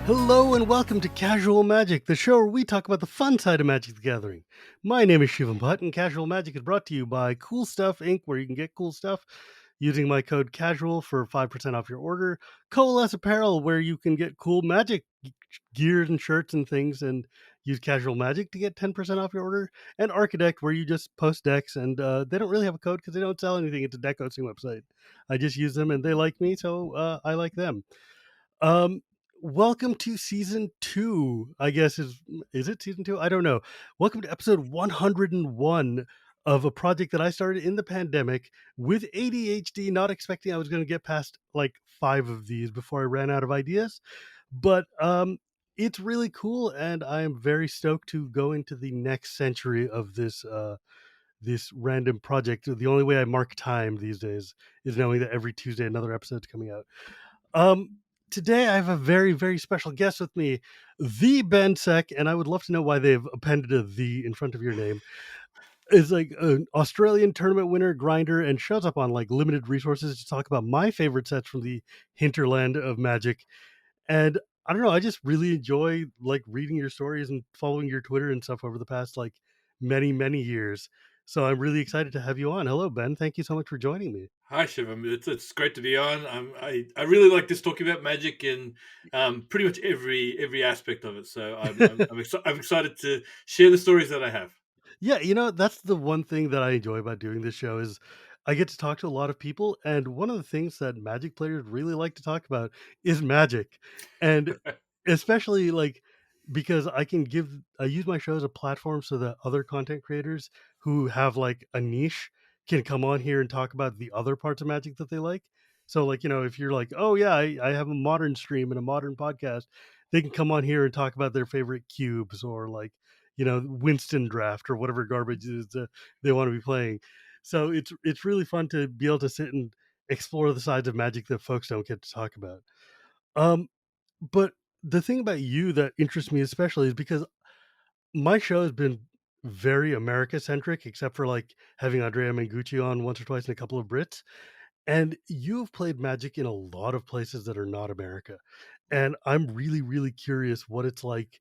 Hello and welcome to Casual Magic, the show where we talk about the fun side of Magic the Gathering. My name is Shivam Bhatt, and Casual Magic is brought to you by Cool Stuff Inc., where you can get cool stuff using my code CASUAL for 5% off your order. Coalesce Apparel, where you can get cool magic gears and shirts and things and use Casual Magic to get 10% off your order. And Archidekt, where you just post decks, and they don't really have a code because they don't sell anything. It's a deck hosting website. I just use them, and they like me, so I like them. Um, Welcome to season 2. I guess is it season 2? I don't know. Welcome to episode 101 of a project that I started in the pandemic with ADHD, not expecting I was going to get past like 5 of these before I ran out of ideas. But it's really cool, and I am very stoked to go into the next century of this random project. The only way I mark time these days is knowing that every Tuesday another episode's coming out. Um, Today I have a very, very special guest with me, the Ben Seck, and I would love to know why they've appended a "the" in front of your name. Is like an Australian tournament winner, grinder, and shows up on like limited resources to talk about my favorite sets from the hinterland of Magic. And I don't know, I just really enjoy like reading your stories and following your Twitter and stuff over the past like many, many years. So I'm really excited to have you on. Hello, Ben. Thank you so much for joining me. Hi, Shivam. It's great to be on. I really like just talking about magic and pretty much every aspect of it. So I'm excited to share the stories that I have. Yeah, that's the one thing that I enjoy about doing this show is I get to talk to a lot of people, and one of the things that Magic players really like to talk about is Magic. And especially like because I use my show as a platform so that other content creators who have like a niche can come on here and talk about the other parts of Magic that they like. So like, if you're like, "Oh yeah, I have a modern stream and a modern podcast," they can come on here and talk about their favorite cubes or like Winston draft or whatever garbage it is they want to be playing. So it's really fun to be able to sit and explore the sides of Magic that folks don't get to talk about. Um, but the thing about you that interests me especially is because my show has been very America centric, except for like having Andrea Mengucci on once or twice and a couple of Brits. And you've played Magic in a lot of places that are not America. And I'm really, really curious what it's like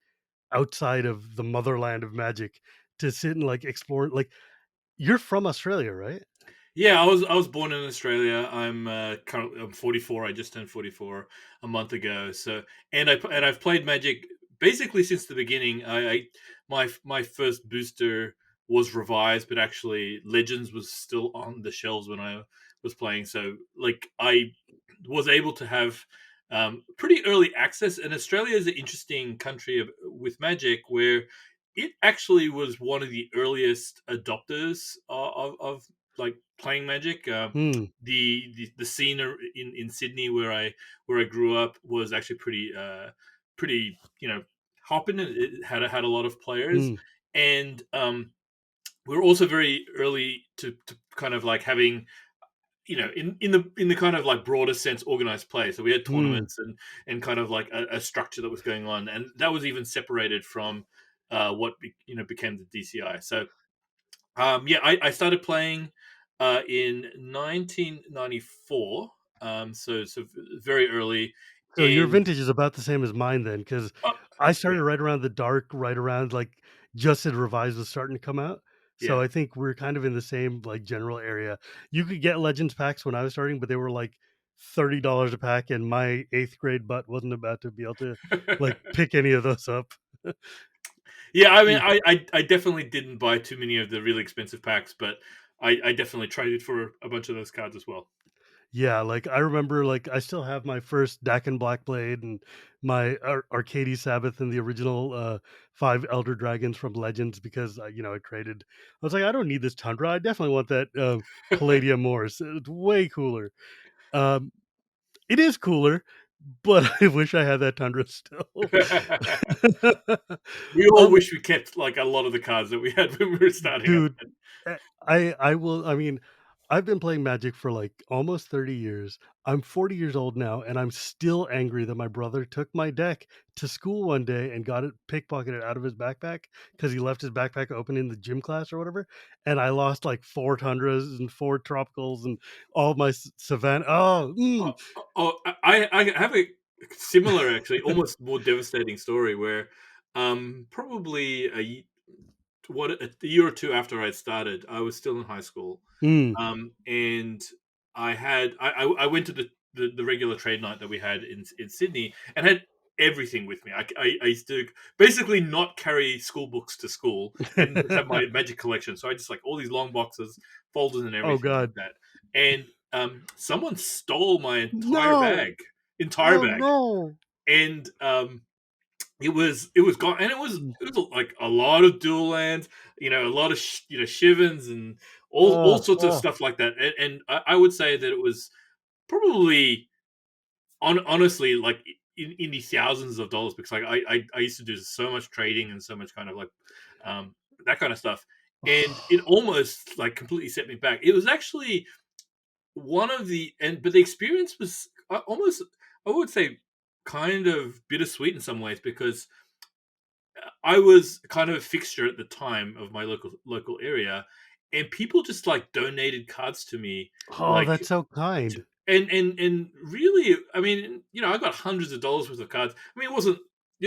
outside of the motherland of Magic to sit and like explore. Like, you're from Australia, right? Yeah, I was born in Australia. I'm 44. I just turned 44 a month ago. So I've played Magic basically since the beginning. My first booster was revised, but actually Legends was still on the shelves when I was playing. So like I was able to have pretty early access. And Australia is an interesting country with Magic where it actually was one of the earliest adopters of like playing Magic. Hmm. The scene in Sydney where I grew up was actually pretty hopping. It had a lot of players, Hmm. and we were also very early to kind of like having in the kind of like broader sense organized play. So we had Hmm. tournaments and kind of like a structure that was going on, and that was even separated from became the DCI. So yeah, I started playing in 1994. So very early. So your And vintage is about the same as mine then, because I yeah, started right around the dark, right around like just as Revised was starting to come out. So yeah. I think we're kind of in the same like general area. You could get Legends packs when I was starting, but they were like $30 a pack, and my eighth grade butt wasn't about to be able to like pick any of those up. Yeah, I mean, Y- I definitely didn't buy too many of the really expensive packs, but I definitely traded for a bunch of those cards as well. Yeah, like I remember, like I still have my first Dakin Blackblade and my Arcady Sabbath and the original 5 Elder Dragons from Legends because I traded. I was like, I don't need this Tundra. I definitely want that Palladium Morse. It's way cooler. Um, it is cooler, but I wish I had that Tundra still. We all um, wish we kept like a lot of the cards that we had when we were starting up. Dude, I will. I mean, I've been playing Magic for like almost 30 years. I'm 40 years old now, and I'm still angry that my brother took my deck to school one day and got it pickpocketed out of his backpack because he left his backpack open in the gym class or whatever. And I lost like 4 tundras and 4 tropicals and all of my savannah. Oh, Oh, I have a Similar, actually, almost more devastating story where, probably a year or 2 after I started, I was still in high school, Mm. and I went to the regular trade night that we had in Sydney and had everything with me. I used to basically not carry school books to school and have my Magic collection, so I just, like, all these long boxes, folders, and Oh everything like god. that, and, someone stole my No! entire Oh bag, no! and, it was gone, and Mm. it was like a lot of dual lands, a lot of shivens and all Oh, sorts of oh. stuff like that. And I would say that it was probably honestly like in the thousands of dollars because like I used to do so much trading and so much kind of like um, that kind of stuff, and it almost like completely set me back. It was actually one of the and but the experience was almost I would say kind of bittersweet in some ways because I was kind of a fixture at the time of my local area, and people just like donated cards to me, Oh, like that's so kind. and really, I mean, I got hundreds of dollars worth of cards. I mean, it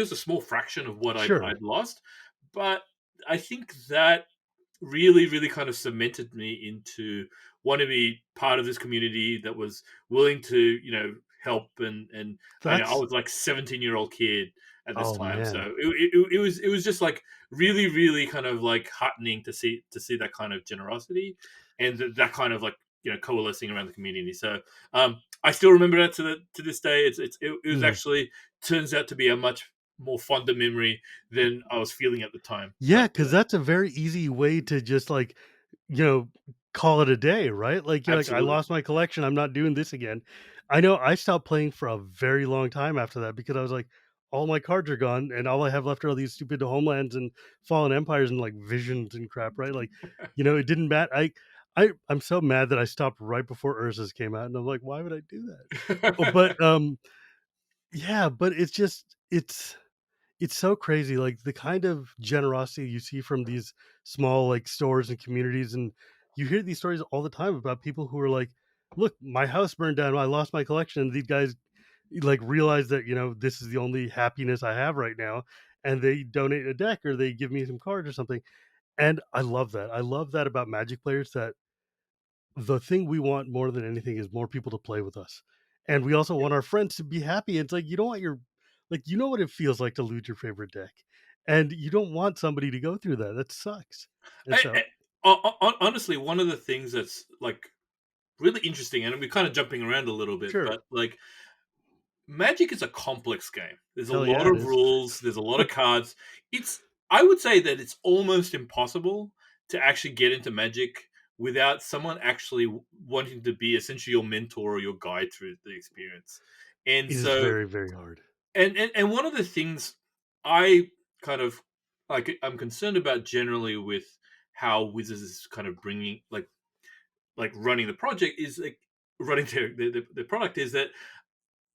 was a small fraction of what Sure. I'd lost, but I think that really, really kind of cemented me into wanting to be part of this community that was willing to, help and I That's was like 17-year-old kid at this oh, time. So man. it was just like really, really kind of like heartening to see that kind of generosity and that kind of like coalescing around the community. So I still remember that to this day. It was Mm. actually turns out to be a much more fonder memory than I was feeling at the time. Yeah, But because that's a very easy way to just, like, you know, call it a day, right? Like, you're like, "I absolutely. lost my collection, I'm not doing this again." I know I stopped playing for a very long time after that because I was like, "All my cards are gone, and all I have left are all these stupid homelands and fallen empires and, like, visions and crap," right? Like, it didn't matter. I'm so mad that I stopped right before Urza's came out, and I'm like, "Why would I do that?" Oh, but, yeah, but it's so crazy, like, the kind of generosity you see from these small, like, stores and communities, and you hear these stories all the time about people who are like, "Look, my house burned down, I lost my collection," and these guys, like, realize that, this is the only happiness I have right now, and they donate a deck or they give me some cards or something, and I love that. I love that about Magic players that the thing we want more than anything is more people to play with us. And we also want our friends to be happy. It's like you don't want your like you know what it feels like to lose your favorite deck. And you don't want somebody to go through that. That sucks. And so Honestly, one of the things that's like really interesting, and we're kind of jumping around a little bit, sure. but like Magic is a complex game. There's a Hell lot yeah, it of is. rules. There's a lot of cards. I would say that it's almost impossible to actually get into Magic without someone actually wanting to be essentially your mentor or your guide through the experience. And It is so, very, very hard. and one of the things I kind of I'm concerned about generally with how Wizards is kind of bringing like running the project is like running the product is that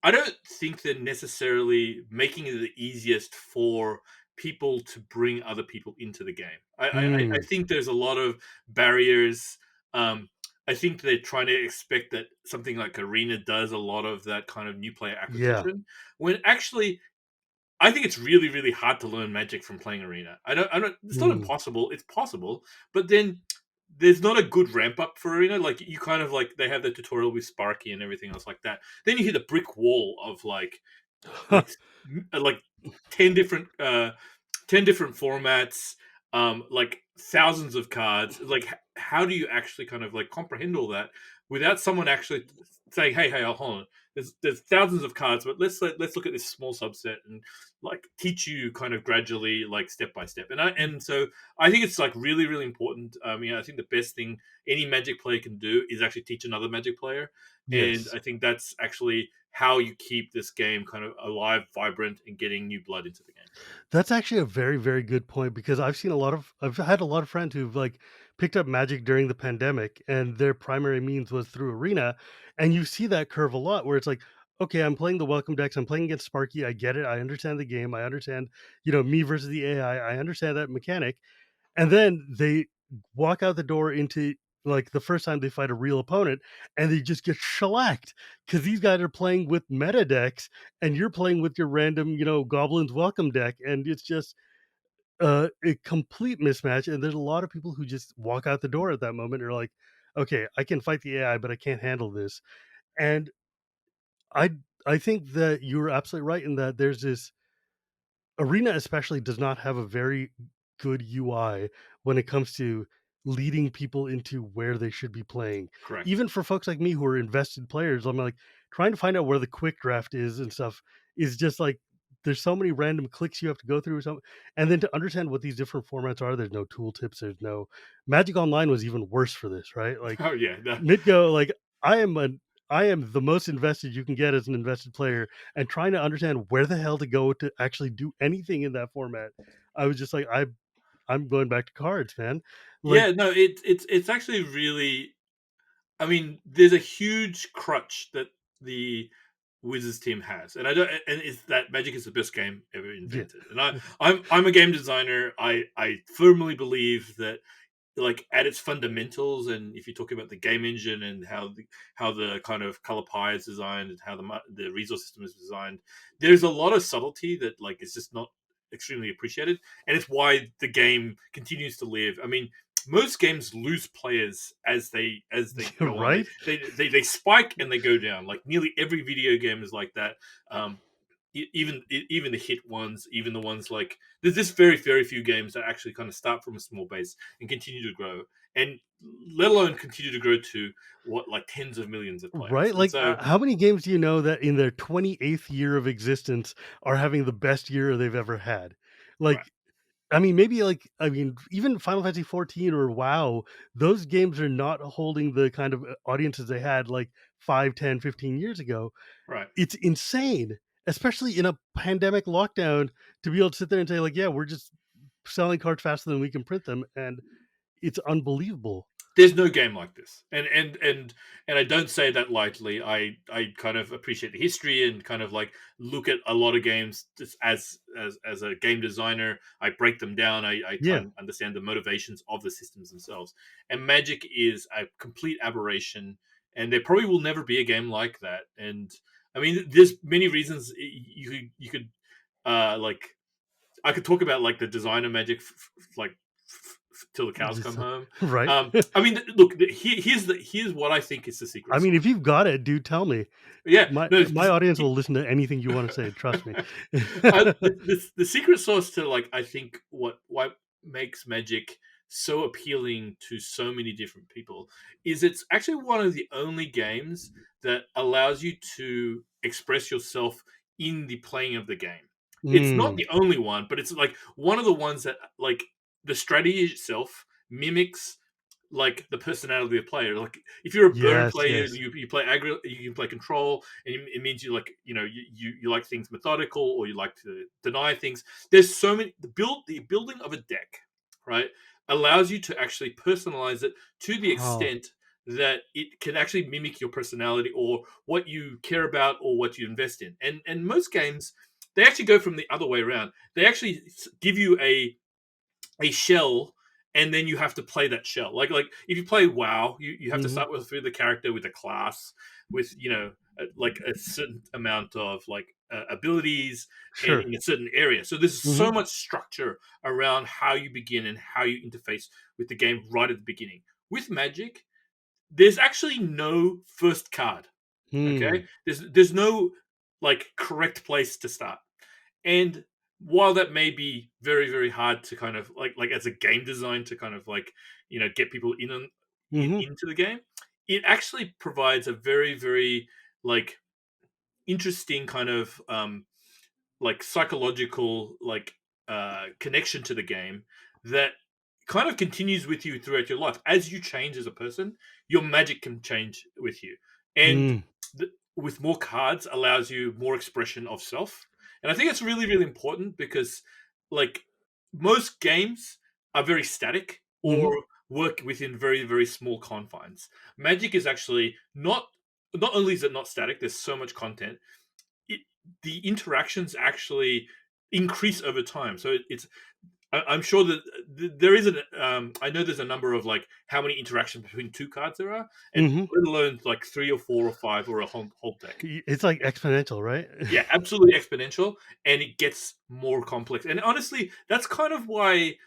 I don't think they're necessarily making it the easiest for people to bring other people into the game. I Mm, think there's a lot of barriers. Um, I think they're trying to expect that something like Arena does a lot of that kind of new player yeah. acquisition, when actually I think it's really, really hard to learn Magic from playing Arena. I don't. It's not Mm. impossible. It's possible, but then there's not a good ramp up for Arena. Like you kind of like they have the tutorial with Sparky and everything else like that. Then you hit a brick wall of like like 10 different 10 different formats, like thousands of cards. Like how do you actually kind of like comprehend all that without someone actually saying, hey, hold on. There's thousands of cards, but let's look at this small subset and like teach you kind of gradually, like step by step. And so I think it's like really, really important. I think the best thing any Magic player can do is actually teach another Magic player, and Yes. I think that's actually how you keep this game kind of alive, vibrant, and getting new blood into the game. That's actually a very, very good point because I've had a lot of friends who've like picked up Magic during the pandemic and their primary means was through Arena. And you see that curve a lot where it's like, okay, I'm playing the welcome decks, I'm playing against Sparky, I get it, I understand the game, I understand, me versus the AI, I understand that mechanic. And then they walk out the door into like the first time they fight a real opponent, and they just get shellacked because these guys are playing with meta decks, and you're playing with your random, goblins welcome deck, and it's just a complete mismatch. And there's a lot of people who just walk out the door at that moment. Are like, okay, I can fight the AI, but I can't handle this. And I I think that you're absolutely right in that there's this Arena especially does not have a very good UI when it comes to leading people into where they should be playing. Correct. Even for folks like me who are invested players, I'm like trying to find out where the quick draft is and stuff is just like there's so many random clicks you have to go through or something. And then to understand what these different formats are, there's no tooltips, there's no Magic Online was even worse for this, right? Like Oh yeah, Midgo, like I am a I am the most invested you can get as an invested player, and trying to understand where the hell to go to actually do anything in that format. I was just like, I'm going back to cards, man. Like, yeah. No, it's actually really. I mean, there's a huge crutch that the Wizards team has, and I don't, and it's that Magic is the best game ever yeah, invented. And I'm a game designer. I firmly believe that, like, at its fundamentals, and if you talk about the game engine and how the kind of color pie is designed and how the resource system is designed, there's a lot of subtlety that, like, is just not extremely appreciated, and it's why the game continues to live. I mean, most games lose players as they go on. right, They spike and they go down. Like, nearly every video game is like that. Um, even the hit ones, even the ones like, there's just very few games that actually kind of start from a small base and continue to grow, and let alone continue to grow to what, like, tens of millions of players. right. And Like, so, how many games do you know that in their 28th year of existence are having the best year they've ever had? right, Like, I mean, maybe like I mean, even Final Fantasy 14 or WoW, those games are not holding the kind of audiences they had like 5, 10, 15 years ago. right. It's insane, especially in a pandemic lockdown, to be able to sit there and say, like, yeah, we're just selling cards faster than we can print them. And it's unbelievable. There's no game like this, and I don't say that lightly. I kind of appreciate the history and kind of like look at a lot of games just as a game designer. I break them down. I try Yeah. and understand the motivations of the systems themselves. And Magic is a complete aberration, and there probably will never be a game like that. And I mean, there's many reasons you could like, I could talk about, like, the design of Magic, like, till the cows come Just, home. right. I mean, look, here's what I think is the secret I mean, sauce. if you've got it, dude, tell me. Yeah, My no, my audience will listen to anything you want to say. Trust me. the secret sauce to, like, I think what makes Magic so appealing to so many different people is it's actually one of the only games that allows you to express yourself in the playing of the game. It's not Mm, the only one, but it's like one of the ones that, like, the strategy itself mimics, like, the personality of the player. Like, if you're a burn yes, player, yes. you play aggro, you can play control, and it means you, like, you like things methodical, or you like to deny things. There's so many, the building of a deck, right, allows you to actually personalize it to the Oh. extent that it can actually mimic your personality or what you care about or what you invest in. And most games, they actually go from the other way around. They actually give you a shell, and then you have to play that shell. Like if you play WoW, you have to Mhm. start with the character with a class with, like, a certain amount of, like, abilities Sure. in a certain area. So there's so Mhm. much structure around how you begin and how you interface with the game right at the beginning. With Magic, there's actually no first card. Okay, Hmm. there's no, like, correct place to start. And while that may be very hard to kind of like as a game design to kind of, like, get people Mhm. into the game, it actually provides a very, like, interesting kind of, like, psychological, like, connection to the game that kind of continues with you throughout your life. As you change as a person, your Magic can change with you, and Mm. with more cards allows you more expression of self. And I think it's really important because, like, most games are very static or Mhm. work within very small confines. Magic is actually not only is it not static, there's so much content, it, the interactions actually increase over time. So it's I'm sure that there is an. I know there's a number of like how many interactions between two cards there are, and Mhm. let alone like three or four or five or a whole deck. It's like exponential, right? Yeah, absolutely exponential, and it gets more complex. And honestly, that's kind of why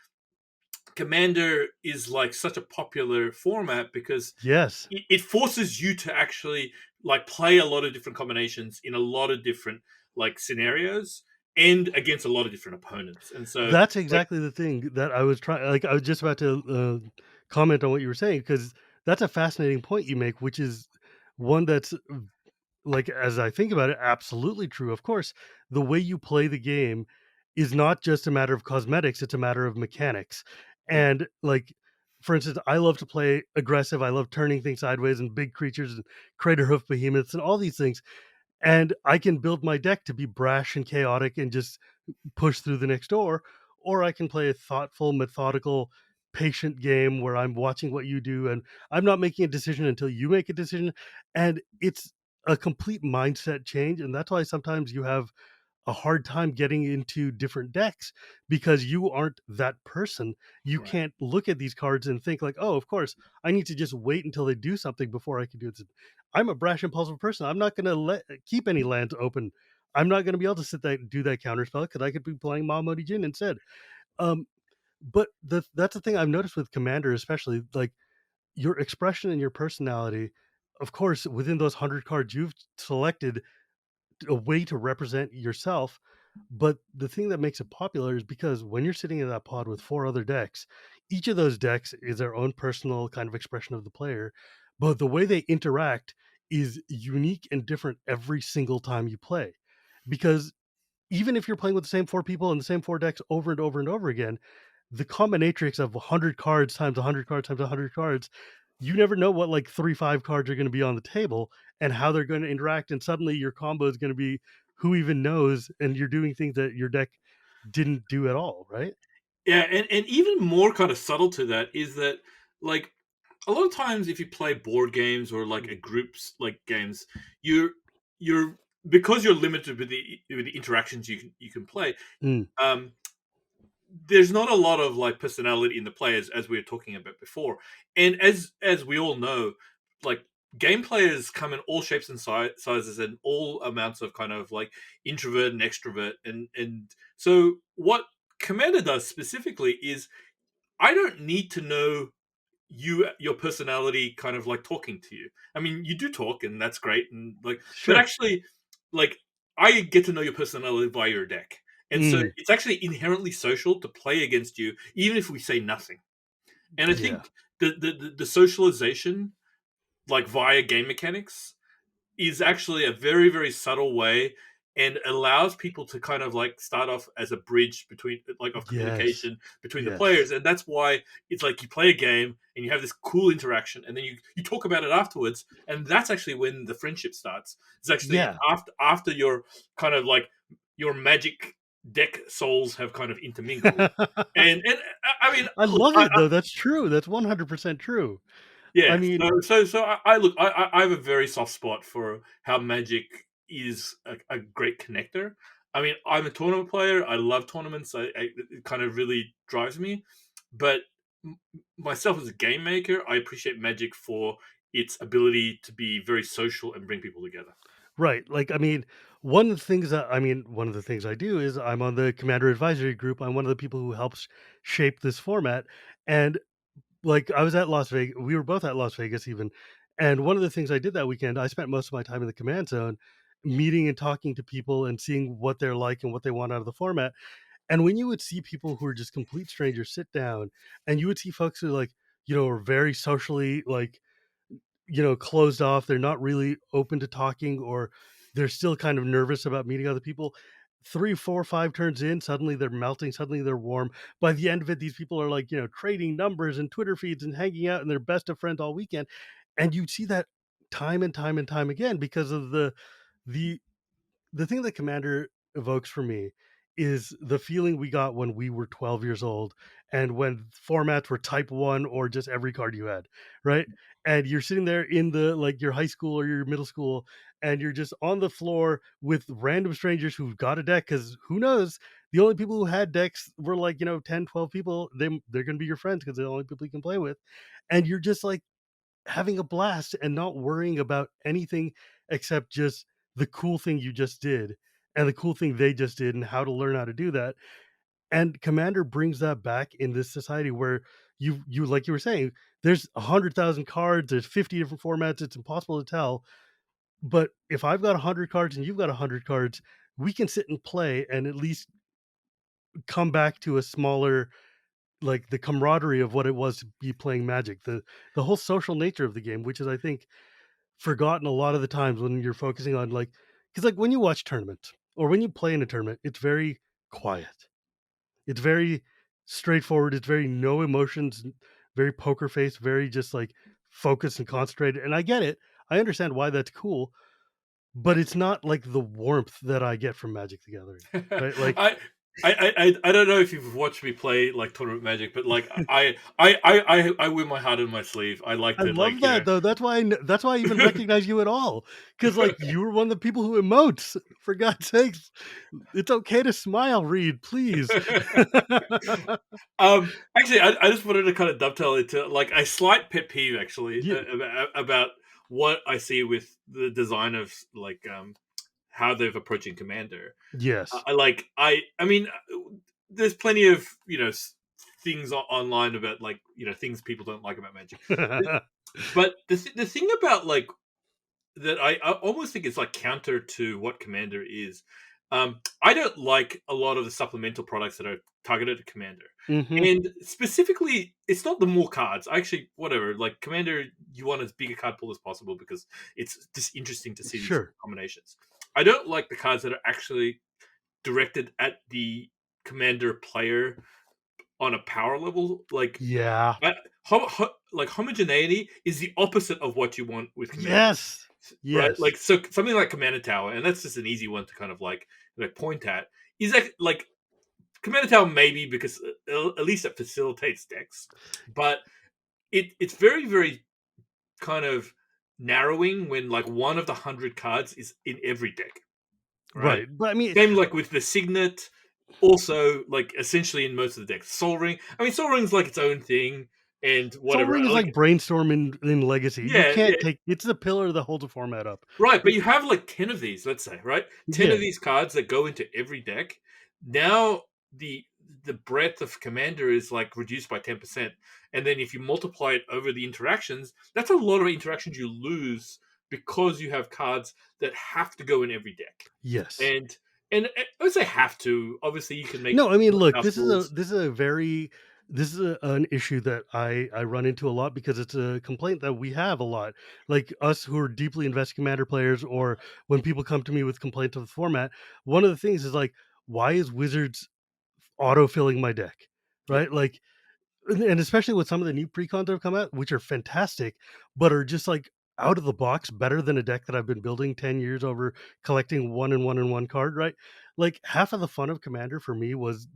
Commander is like such a popular format because Yes. it forces you to actually like play a lot of different combinations in a lot of different like scenarios and against a lot of different opponents. And so That's like exactly the thing that I was trying like, I was just about to, comment on what you were saying because that's a fascinating point you make, which is one that's, like, as I think about it, absolutely true. Of course, the way you play the game is not just a matter of cosmetics, it's a matter of mechanics. yeah, And, like, for instance, I love to play aggressive, I love turning things sideways and big creatures and crater hoof behemoths and all these things, and I can build my deck to be brash and chaotic and just push through the next door, or I can play a thoughtful, methodical, patient game where I'm watching what you do and I'm not making a decision until you make a decision. And it's a complete mindset change. And that's why sometimes you have a hard time getting into different decks because you aren't that person. You right. can't look at these cards and think like, "Oh, of course, I need to just wait until they do something before I can do this." I'm a brash, impulsive person. I'm not going to let keep any lands open. I'm not going to be able to sit there and do that counter spell because I could be playing Mahmoudi Jin instead. Um, but that's the thing I've noticed with Commander, especially like your expression and your personality. Of course, within those 100 cards you've selected, a way to represent yourself. But the thing that makes it popular is because when you're sitting in that pod with four other decks, each of those decks is their own personal kind of expression of the player. But the way they interact is unique and different every single time you play. Because even if you're playing with the same four people and the same four decks over and over and over again, the combinatrix of 100 cards times 100 cards times 100 cards, you never know what like 3 5 cards are going to be on the table and how they're going to interact, and suddenly your combo is going to be who even knows, and you're doing things that your deck didn't do at all, right? Yeah, and even more kind of subtle to that is that like a lot of times if you play board games or like a groups like games, you're because you're limited with the interactions you can play. Mm, Um, there's not a lot of like personality in the players as we were talking about before, and as we all know, like game players come in all shapes and sizes and all amounts of kind of like introvert and extrovert, and so what Commander does specifically is I don't need to know your personality kind of like talking to you. I mean, you do talk and that's great and like but sure. actually like I get to know your personality via your deck. And so Mm, it's actually inherently social to play against you even if we say nothing. And I yeah. think the socialization like via game mechanics is actually a very very subtle way and allows people to kind of like start off as a bridge between like of Yes. communication between the Yes. players, and that's why it's like you play a game and you have this cool interaction and then you talk about it afterwards, and that's actually when the friendship starts. It's actually Yeah. after your kind of like your magic deck souls have kind of intermingled. And I mean I look, love it though. That's true. That's 100% true. I yeah, mean, so I look, I have a very soft spot for how Magic is a great connector. I mean, I'm a tournament player. I love tournaments. It kind of really drives me. But myself as a game maker, I appreciate Magic for its ability to be very social and bring people together. right. Like, I mean, one of the things I do is I'm on the Commander Advisory Group. I'm one of the people who helps shape this format. And like, I was at Las Vegas. We were both at Las Vegas even. And one of the things I did that weekend, I spent most of my time in the command zone, meeting and talking to people and seeing what they're like and what they want out of the format. And when you would see people who are just complete strangers sit down, and you would see folks who like, are very socially like, closed off. They're not really open to talking, or they're still kind of nervous about meeting other people. 3, 4, 5 turns in, suddenly they're melting, suddenly they're warm. By the end of it, these people are like, trading numbers and Twitter feeds and hanging out, and they're best of friends all weekend. And you see that time and time and time again because of the the thing that Commander evokes for me is the feeling we got when we were 12 years old and when formats were type 1 or just every card you had, right? And you're sitting there in the like your high school or your middle school and you're just on the floor with random strangers who've got a deck cuz who knows, the only people who had decks were like, 10, 12 people. They're going to be your friends cuz they're the only people you can play with. And you're just like having a blast and not worrying about anything except just the cool thing you just did and the cool thing they just did and how to learn how to do that. And Commander brings that back in this society where you like you were saying, there's 100,000 cards, there's 50 different formats, it's impossible to tell. But if I've got 100 cards and you've got 100 cards, we can sit and play and at least come back to a smaller, like the camaraderie of what it was to be playing Magic, the whole social nature of the game, which is I think forgotten a lot of the times when you're focusing on like, because like when you watch tournaments or when you play in a tournament, it's very quiet. It's very straightforward. It's very no emotions, very poker face, very just like focused and concentrated. And I get it. I understand why that's cool, but it's not like the warmth that I get from Magic the Gathering, right? Like I don't know if you've watched me play like tournament Magic, but like I wear my heart on my sleeve. I like I to love that though. That's why I even recognize you at all, because like you were one of the people who emotes. For God's sakes, it's okay to smile, Reed, please. Actually, I just wanted to kind of dovetail into like a slight pet peeve actually Yeah. about what I see with the design of like how they're approaching Commander. Yes. I mean, there's plenty of things online about like things people don't like about Magic, but the thing about like that I almost think it's like counter to what Commander is. I don't like a lot of the supplemental products that are targeted at Commander. Hmm. And specifically, it's not the more cards. Actually, whatever. Like Commander, you want as big a card pool as possible because it's just interesting to see these Sure. combinations. I don't like the cards that are actually directed at the Commander player on a power level. Like Yeah. like homogeneity is the opposite of what you want with Commander, Yes. right? Yes. Like so something like Commander Tower, and that's just an easy one to kind of like point at. Is that like Commander Tower maybe because at least it facilitates decks, but it's very very kind of narrowing when like one of the 100 cards is in every deck, right? Right. But I mean, Same like with the Signet, also like essentially in most of the decks. Soul Ring. I mean, Soul Ring's like its own thing and Soul whatever. Ring is like Like brainstorm in Legacy. You yeah, yeah, can't take it's the pillar that holds the format up. right. But you have like 10 of these, let's say, right? 10 of Yeah. these cards that go into every deck. Now the breadth of Commander is like reduced by 10%. And then if you multiply it over the interactions, that's a lot of interactions you lose because you have cards that have to go in every deck. Yes. And I would say have to. Obviously, you can make No, I mean, look, house rules. this is an issue that I run into a lot because it's a complaint that we have a lot. Like us who are deeply invested Commander players, or when people come to me with complaints of the format, one of the things is like, why is Wizards auto filling my deck? Yeah, Right? Like, and especially with some of the new precons that have come out, which are fantastic, but are just like out of the box better than a deck that I've been building 10 years over collecting one and one card, right? Like half of the fun of Commander for me was,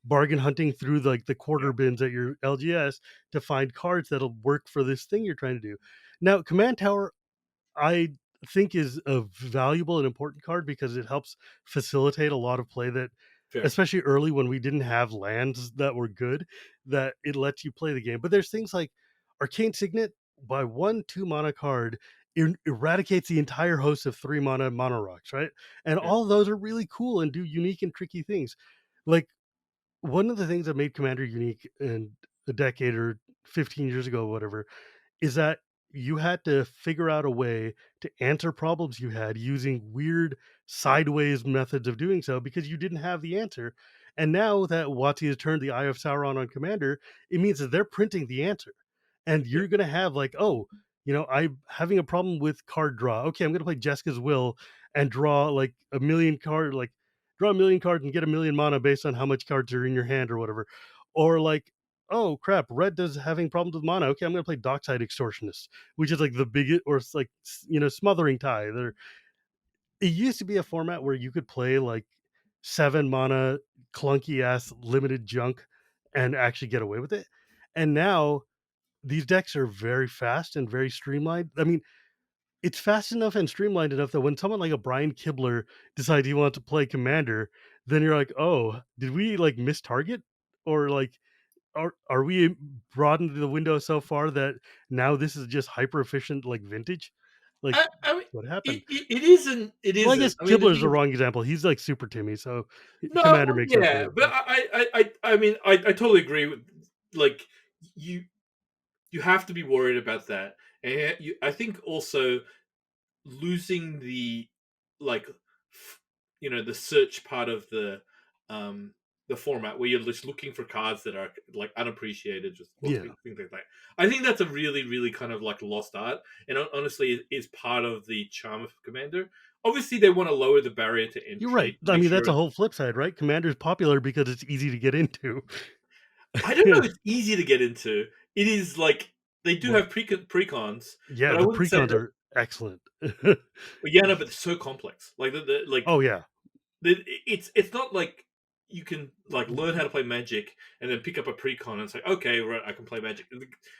bargain hunting through like the yeah, quarter bins at your LGS to find cards that'll work for this thing you're trying to do. Now, Command Tower, I think is a valuable and important card because it helps facilitate a lot of play that, fair. especially early when we didn't have lands that were good, that it lets you play the game. But there's things like Arcane Signet, by 1/2 mana card, eradicates the entire host of 3 mana mono rocks, right? And Yeah, all of those are really cool and do unique and tricky things. Like one of the things that made Commander unique in a decade or 15 years ago, whatever, is that you had to figure out a way to answer problems you had using weird sideways methods of doing so because you didn't have the answer. And now that WotC has turned the Eye of Sauron on Commander, it means that they're printing the answer. And yeah, you're going to have like, oh, I'm having a problem with card draw. Okay, I'm going to play Jessica's Will and draw like a million card, like draw a million cards and get a million mana based on how much cards are in your hand or whatever. Or like, oh crap, red does having problems with mana. Okay, I'm gonna play Dockside Extortionist, which is like the biggest, or it's like Smothering Tithe. It used to be a format where you could play like 7 mana, clunky ass limited junk and actually get away with it. And now these decks are very fast and very streamlined. I mean, it's fast enough and streamlined enough that when someone like a Brian Kibler decides he wants to play Commander, then you're like, "Oh, did we like miss target?" Or like, are we broadened the window so far that now this is just hyper efficient like vintage? Like, I mean, what happened? it isn't. It Well, I isn't. guess I mean, the Kibler's thing the is, wrong example. He's like super Timmy, so no, Commander well, makes up for yeah, it. but I mean, I totally agree with like you you have to be worried about that, and I think also losing the like the search part of um the format where you're just looking for cards that are like unappreciated just or Yeah, things like that. I think that's a really kind of like lost art, and honestly is part of the charm of Commander. Obviously they want to lower the barrier to you're right. entry to I make mean, that's sure a it's, whole flip side, right? Commander's popular because it's easy to get into. I don't know if it's easy to get into. It is like they do Well, have precons, yeah, but I the wouldn't say precons that. are excellent. Yeah, no, but they're so complex. Like the like Oh yeah, it's not like you can like learn how to play Magic and then pick up a precon and say, okay, right, I can play Magic.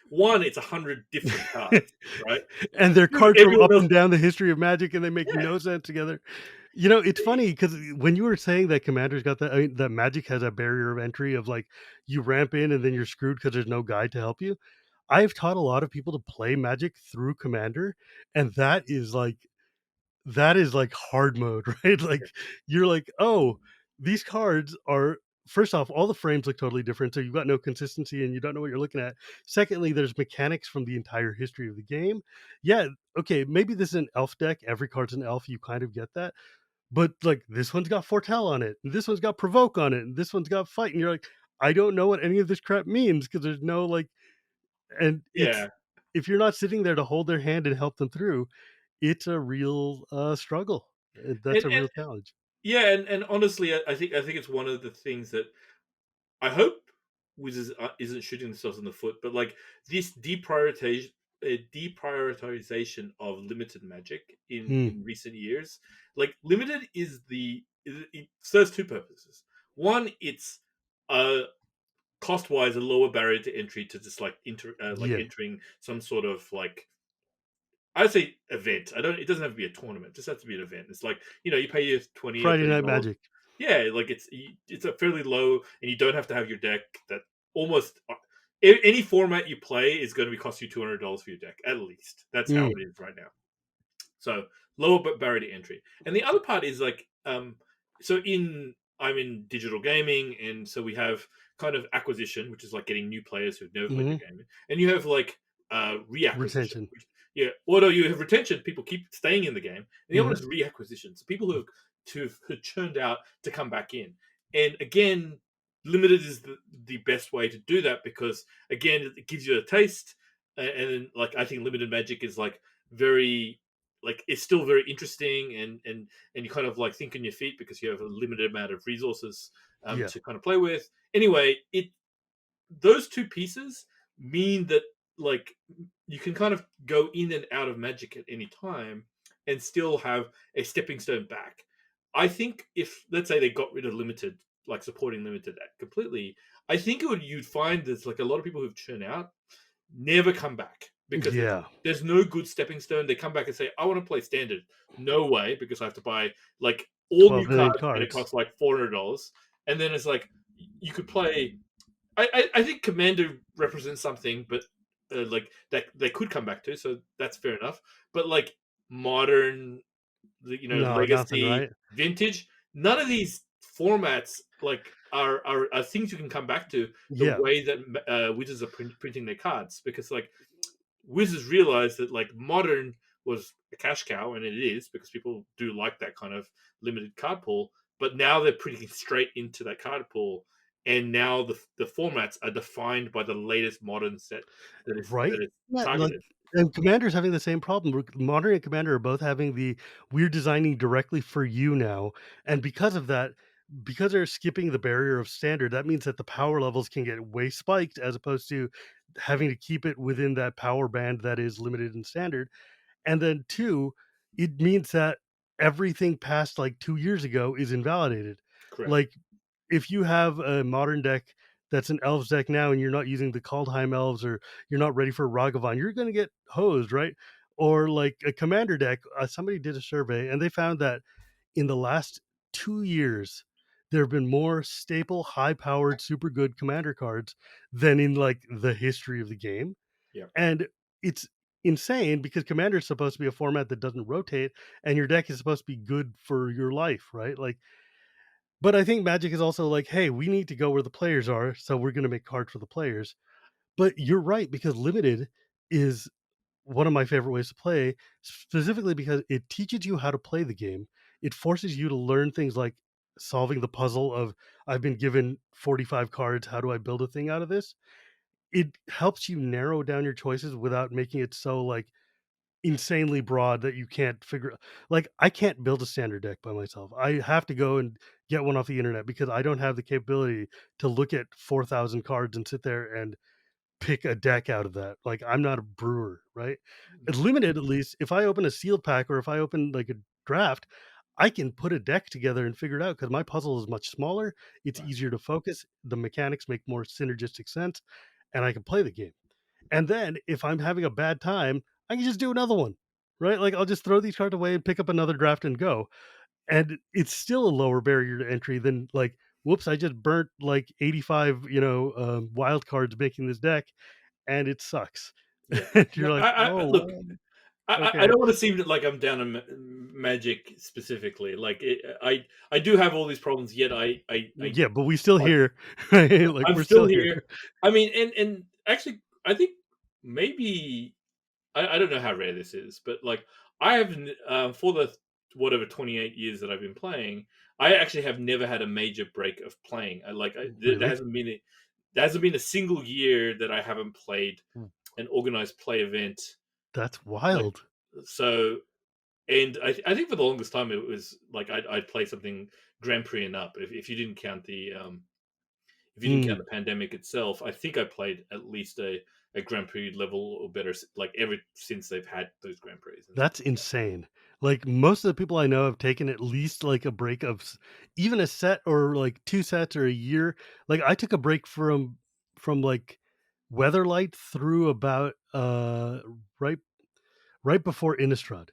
One, it's 100 different cards, right? and they're Two, cards from everyone up else, and down the history of Magic, and they make yeah, no sense together. You know, it's funny because when you were saying that Commander's got that, I mean, that Magic has a barrier of entry of like you ramp in and then you're screwed because there's no guide to help you. I've taught a lot of people to play Magic through Commander, and that is like hard mode, right? Like you're like, oh, these cards are first off, all the frames look totally different, so you've got no consistency and you don't know what you're looking at. Secondly, there's mechanics from the entire history of the game. Yeah, okay, maybe this is an elf deck. Every card's an elf. You kind of get that, but like this one's got foretell on it, and this one's got provoke on it, and this one's got fight, and you're like, I don't know what any of this crap means because there's no like, and it's yeah, if you're not sitting there to hold their hand and help them through, it's a real, struggle. That's a and real challenge. yeah, and honestly, I think it's one of the things that I hope Wizards isn't shooting themselves in the foot, but like this deprioritization of limited Magic Mm, in recent years, like limited is it serves two purposes. One, it's cost wise a lower barrier to entry to just like like yeah. entering some sort of like I'd say event. I don't. It doesn't have to be a tournament. It just has to be an event. It's like you pay your $20 or Friday Night $30. Magic. Yeah, like it's a fairly low, and you don't have to have your deck. That almost any format you play is going to be cost you $200 for your deck at least. That's how Mm, it is right now. So lower barrier to entry. And the other part is like, so in I'm in digital gaming, and so we have kind of acquisition, which is like getting new players who've never played the mhm. game, and you have like reacquisition. Retention. Which, yeah, although you have retention, people keep staying in the game, and the other one Mhm. is reacquisition. So people who churned out to come back in, and again, limited is the best way to do that because again, it gives you a taste, and like I think limited magic is like very like it's still very interesting and you kind of like think on your feet because you have a limited amount of resources Yeah. to kind of play with. Anyway, it those two pieces mean that like you can kind of go in and out of magic at any time and still have a stepping stone back. I think if let's say they got rid of limited, like supporting limited completely, I think it would you'd find there's like a lot of people who've churned out never come back because Yeah. there's no good stepping stone. They come back and say, "I want to play standard." No way, because I have to buy like all 12 new million cards and it cards. costs like $400. And then it's like you could play. I think Commander represents something, but like that they could come back to, so that's fair enough. But like modern, No, nothing, legacy, right? vintage, none of these formats like are things you can come back to the Yeah. way that Wizards are printing their cards because like Wizards realized that like modern was a cash cow, and it is because people do like that kind of limited card pool. But now they're printing straight into that card pool, and now the formats are defined by the latest modern set that Right? is Yeah, like, targeted. and Commander's having the same problem. Modern and Commander are both having we're designing directly for you now, and because of that, because they're skipping the barrier of standard, that means that the power levels can get way spiked as opposed to having to keep it within that power band that is limited in standard. And then 2, it means that everything past, like, 2 years ago is invalidated. Correct. Like, if you have a modern deck that's an elves deck now and you're not using the Kaldheim elves or you're not ready for Ragavan, you're going to get hosed, right? Or like a commander deck, somebody did a survey and they found that in the last 2 years, there have been more staple, high powered, super good commander cards than in like the history of the game. Yeah. And it's insane because commander is supposed to be a format that doesn't rotate and your deck is supposed to be good for your life, right? Like, but I think Magic is also like, hey, we need to go where the players are, so we're going to make cards for the players. But you're right because limited is one of my favorite ways to play, specifically because it teaches you how to play the game. It forces you to learn things like solving the puzzle of I've been given 45 cards, how do I build a thing out of this? It helps you narrow down your choices without making it so like insanely broad that you can't figure, like, I can't build a standard deck by myself. I have to go and get one off the internet because I don't have the capability to look at 4,000 cards and sit there and pick a deck out of that. Like, I'm not a brewer, right? It's limited, at least, if I open a sealed pack or if I open, like, a draft, I can put a deck together and figure it out because my puzzle is much smaller, it's Right. easier to focus, the mechanics make more synergistic sense, and I can play the game. And then if I'm having a bad time, I can just do another one, right? Like I'll just throw these cards away and pick up another draft and go. And it's still a lower barrier to entry than like, whoops, I just burnt like 85, wild cards making this deck and it sucks. Yeah. And No, you're like, oh, look. I okay. don't want to seem like I'm down on Magic specifically. Like I do have all these problems. Yet I Yeah, but we still like here, right? Like I'm we're still still here. here. I mean, and actually, I think maybe I don't know how rare this is, but like I have for the whatever 28 years that I've been playing, I actually have never had a major break of playing. There Really? there hasn't been a single year that I haven't played an organized play event. That's Like wild. so, and I think for the longest time it was like I'd play something Grand Prix and up. If you didn't count the if you didn't count Hmm. the pandemic itself, I think I played at least a Grand Prix level or better, like ever since they've had those Grand Prix and stuff That's like that. insane. Like, most of the people I know have taken at least, like, a break of even a set or, like, 2 sets or a year. Like, I took a break like, Weatherlight through about, right right before Innistrad.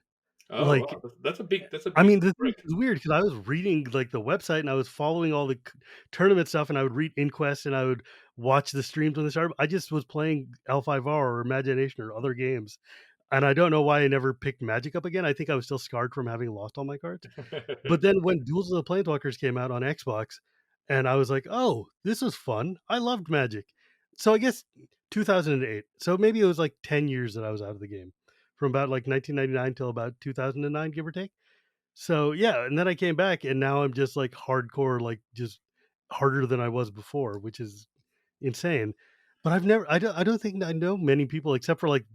Oh Like, wow, that's a I big mean, this break. is weird because I was reading, like, the website and I was following all the tournament stuff, and I would read Inquest, and I would watch the streams when they started. I just was playing L5R or Imagination or other games, and I don't know why I never picked Magic up again. I think I was still scarred from having lost all my cards. But then when Duels of the Planeswalkers came out on Xbox, and I was like, "Oh, this is fun. I loved Magic." So I guess 2008. So maybe it was like 10 years that I was out of the game from about like 1999 till about 2009, give or take. So yeah, and then I came back and now I'm just like hardcore, like just harder than I was before, which is insane. But I don't think I know many people except for like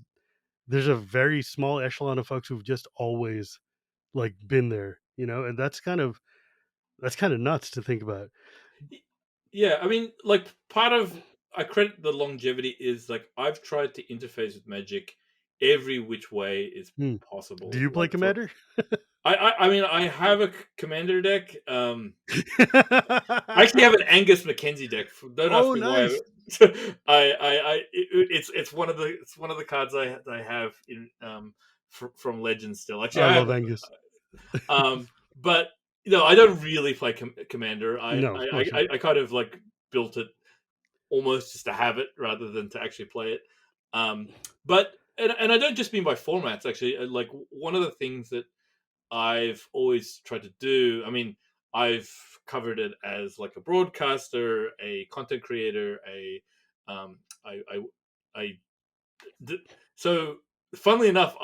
there's a very small echelon of folks who've just always like been there, and that's kind of nuts to think about. Yeah, I mean, like part of I credit the longevity is like I've tried to interface with Magic every which way is Hmm. Do possible. you play Like for Commander? I mean I have a commander deck. I actually have an Angus Mackenzie deck. Don't ask Oh, me why. nice. It's one of the cards I have in from Legends still. Actually, I I have love Angus. but I don't really play Commander. No, of course not. I kind of like built it almost just to have it rather than to actually play it. But and I don't just mean by formats. Actually, like one of the things that I've always tried to do. I mean, I've covered it as like a broadcaster, a content creator, a I th- so funnily enough,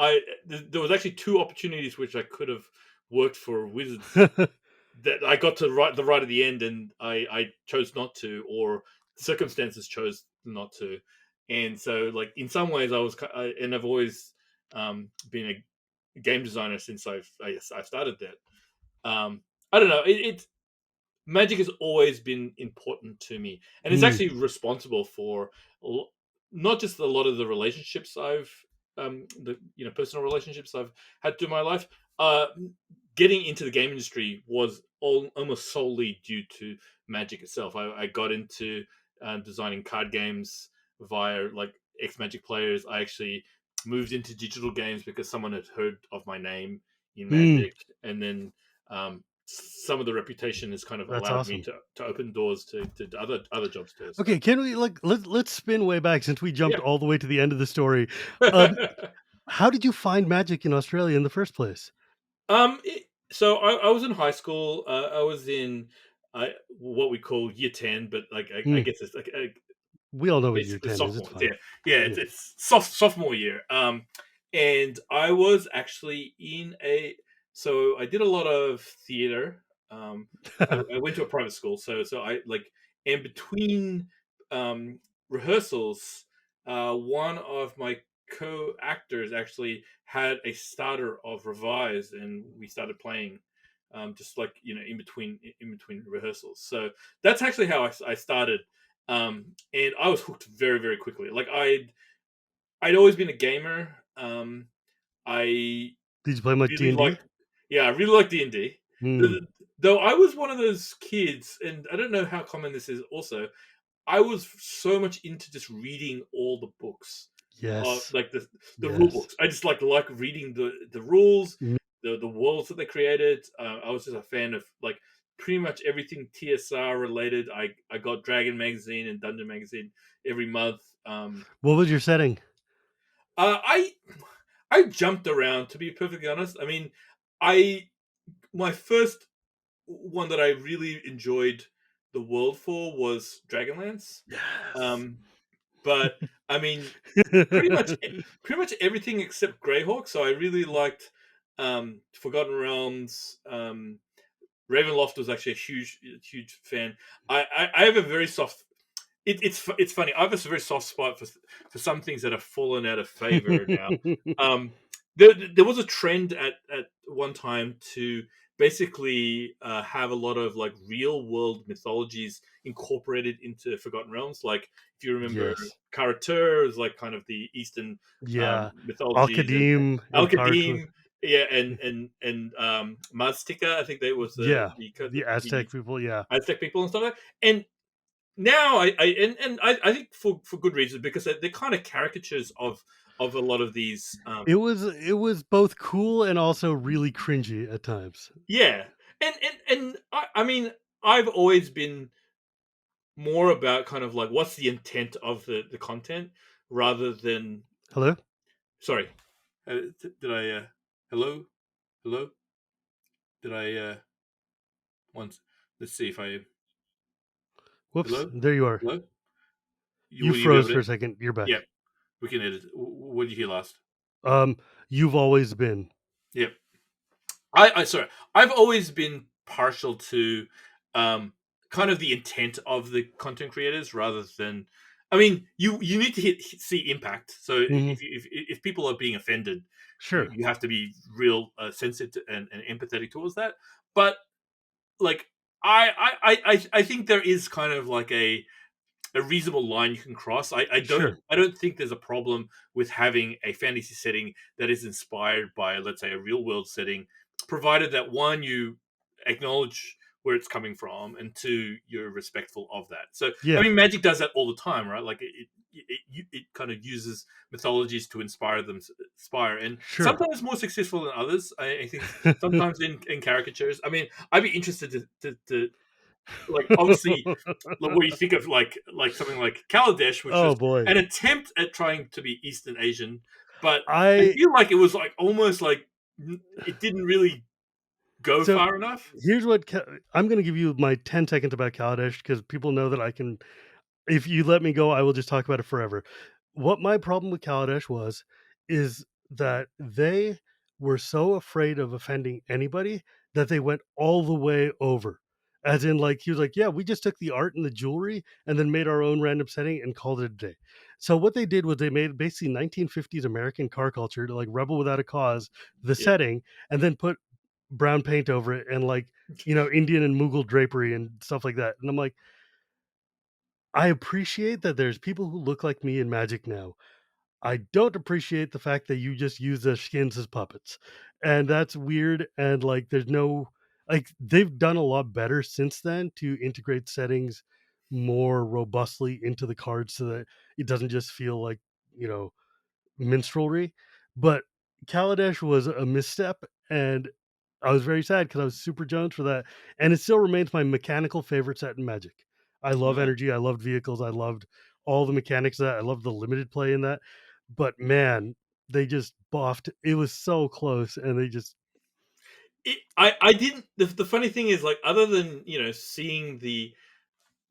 there was actually two opportunities which I could have worked for Wizards that I got to right at the end, and I chose not to, or circumstances chose not to, and so like in some ways and I've always been a game designer since I started that. I don't know. Magic has always been important to me, and it's Hmm. actually responsible for not just a lot of the relationships I've the personal relationships I've had through my life, Uh, Getting into the game industry was almost solely due to Magic itself. I got into designing card games via like ex Magic players. I actually moved into digital games because someone had heard of my name in Mm, Magic, and then some of the reputation has kind of that's allowed me awesome. to open doors to other jobs too. So Okay, can we like let's spin way back since we jumped yeah. all the way to the end of the story. Um, how did you find magic in Australia in the first place? So I was in high school. I was in what we call year 10, but like I Mm, guess it's like we all know what year basically 10 is. It's sophomore. Yeah, fine. yeah. Yeah. It's sophomore year. And I was actually in a. So I did a lot of theater. I went to a private school, so I like, and between um rehearsals, one of my co-actors actually had a starter of Revise, and we started playing. Just like in between rehearsals, so that's actually how I started, and I was hooked very, very quickly. Like I'd always been a gamer. I Did you play much really D&D? liked, yeah, I really liked D&D. Mm, Though I was one of those kids, and I don't know how common this is. Also, I was so much into just reading all the books, yes. like the rule Yes. books. I just like reading the rules, Me the worlds that they created. I was just a fan of like pretty much everything TSR related. I got Dragon magazine and Dungeon magazine every month. What was your setting? Uh, I I jumped around, to be perfectly honest. I mean, I my first one that I really enjoyed the world for was Dragonlance. Yes. Um, but I mean, pretty much pretty much everything except Greyhawk. So I really liked Forgotten Realms. Ravenloft was actually a huge fan. I have a very soft. It's funny. I have a very soft spot for some things that have fallen out of favor now. Um, there was a trend at one time to basically have a lot of like real world mythologies incorporated into Forgotten Realms. Like if you remember, Yes. Karatur is like kind of the Eastern Yeah. mythologies, and Al-Qadim Al and Karatul. Qadim, yeah, and Maztica. I think that was Yeah. the The Aztec people, yeah. Aztec people and stuff like that. And now I think for good reason, because they're kind of caricatures of a lot of these. It was both cool and also really cringy at times. Yeah, and I mean, I've always been more about kind of like what's the intent of the content rather than, Hello? sorry, did I hello, hello, did I once, let's see if I, Whoops, hello, there you are. hello, You will you be froze able for to, a second, you're yeah, back. we can edit. What did you hear last? You've always been. Yeah. I sorry. I've always been partial to um kind of the intent of the content creators rather than, I mean, you need to see impact. So Mhm. if people are being offended, Sure, you have to be real sensitive and empathetic towards that. But like I think there is kind of like a reasonable line you can cross. sure. I don't think there's a problem with having a fantasy setting that is inspired by, let's say, a real world setting, provided that one, you acknowledge where it's coming from, and two, you're respectful of that. So I Yeah, mean, Magic does that all the time, right? Like it kind of uses mythologies to inspire, and sure. sometimes more successful than others. I think sometimes in caricatures. I mean, I'd be interested to like, obviously, like, what you think of like something like Kaladesh, which Oh, was boy. an attempt at trying to be Eastern Asian, but I I feel like it was like almost like it didn't really go so far enough. here's what I'm gonna give you my 10 seconds about Kaladesh because people know that I can. If you let me go, I will just talk about it forever. What my problem with Kaladesh was, is that they were so afraid of offending anybody that they went all the way over. As in, like, he was like, "Yeah, we just took the art and the jewelry and then made our own random setting and called it a day." So what they did was they made basically 1950s American car culture to like Rebel Without a Cause, the Yeah, setting, and then put brown paint over it and like, Indian and Mughal drapery and stuff like that. And I'm like, I appreciate that there's people who look like me in Magic now. I don't appreciate the fact that you just use their skins as puppets. and that's weird. And like, there's no like they've done a lot better since then to integrate settings more robustly into the cards so that it doesn't just feel like you know minstrelry. But Kaladesh was a misstep, and I was very sad because I was super Jones for that. And it still remains my mechanical favorite set in Magic. I love Wow. energy. I loved vehicles. I loved all the mechanics of that. I loved the limited play in that. But man, they just buffed. It was so close, and they just I didn't. The funny thing is, like, other than seeing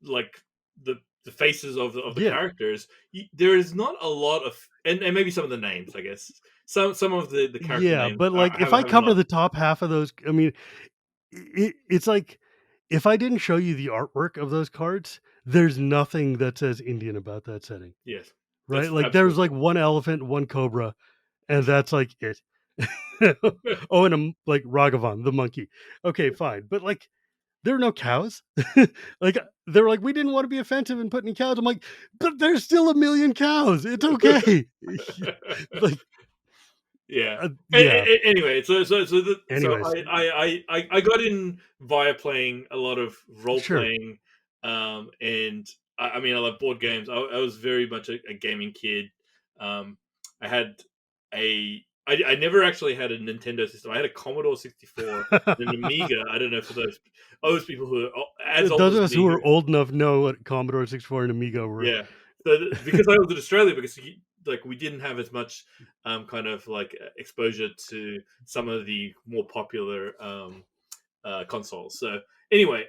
like the the faces of the yeah, characters, there is not a lot of, and maybe some of the names. I guess some of the character yeah. names But I like, if I have cover not. the top half of those, I mean, it's like if I didn't show you the artwork of those cards, there's nothing that says Indian about that setting. Yes, Right? that's Like there's absolutely like one elephant, one cobra, and that's like it. Oh, and like Ragavan, the monkey. Okay, fine. But like there are no cows. Like they're like, we didn't want to be offensive and put any cows. I'm like, but there's still a million cows. It's okay. Like Yeah. yeah. Anyway, so Anyways, I got in via playing a lot of role sure. playing, and I mean I love board games. I was very much a gaming kid. Um, I had I never actually had a Nintendo system. I had a Commodore 64 and an Amiga. I don't know for those people who are as old Those as of us who me. are old enough know what Commodore 64 and Amiga were. Yeah. So because I was in Australia, because like we didn't have as much kind of like exposure to some of the more popular consoles. So anyway,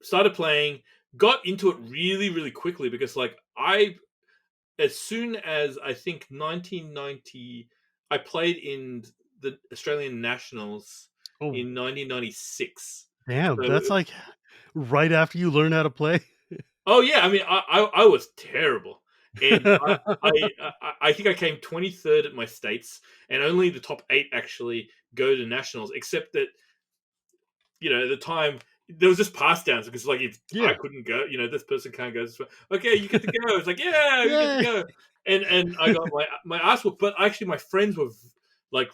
started playing, got into it really really quickly because like I as soon as I think 1990, I played in the Australian Nationals Oh, in 1996. damn. So That's like right after you learn how to play. oh yeah, I mean, I was terrible, and I think I came 23rd at my states, and only the top 8 actually go to nationals. Except that at the time there was just pass downs because like if I Yeah. couldn't go, this person can't go. This okay, you get to go. It's like yeah, you get to Yay. go, and I got my ass whooped. But actually, my friends were like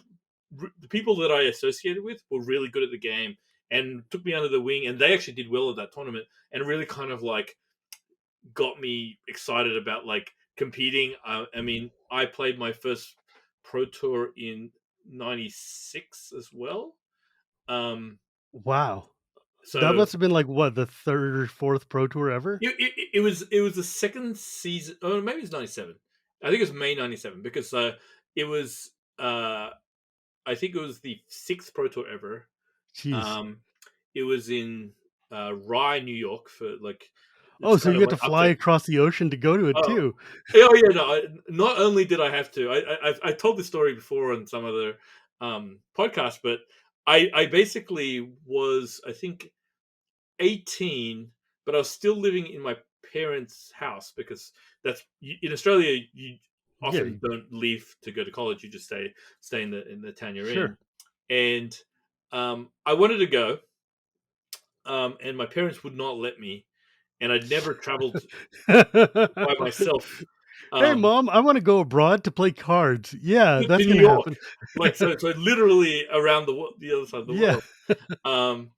the people that I associated with were really good at the game and took me under the wing, and they actually did well at that tournament and really kind of like got me excited about like competing. I mean, I played my first pro tour in '96 as well. Um, Wow. That so must have been like what, the third or fourth pro tour ever? it was the second season. Oh, maybe it's '97. I think it was May '97 because it was. I think it was the sixth pro tour ever. Jeez. Um, it was in Rye, New York for like Oh, it's so kind you of had to like fly upstate. across the ocean to go to it Oh, too. oh yeah, no. Not only did I have to, I told this story before on some other podcast, but I basically was I think 18, but I was still living in my parents' house because in Australia you Yeah, often don't leave to go to college. You just stay in the town you're in, sure. and I wanted to go, and my parents would not let me, and I'd never traveled by myself. Hey, Um, mom, I want to go abroad to play cards. Yeah, to that's New gonna York, happen. like so literally around the other side of the Yeah. world. Um,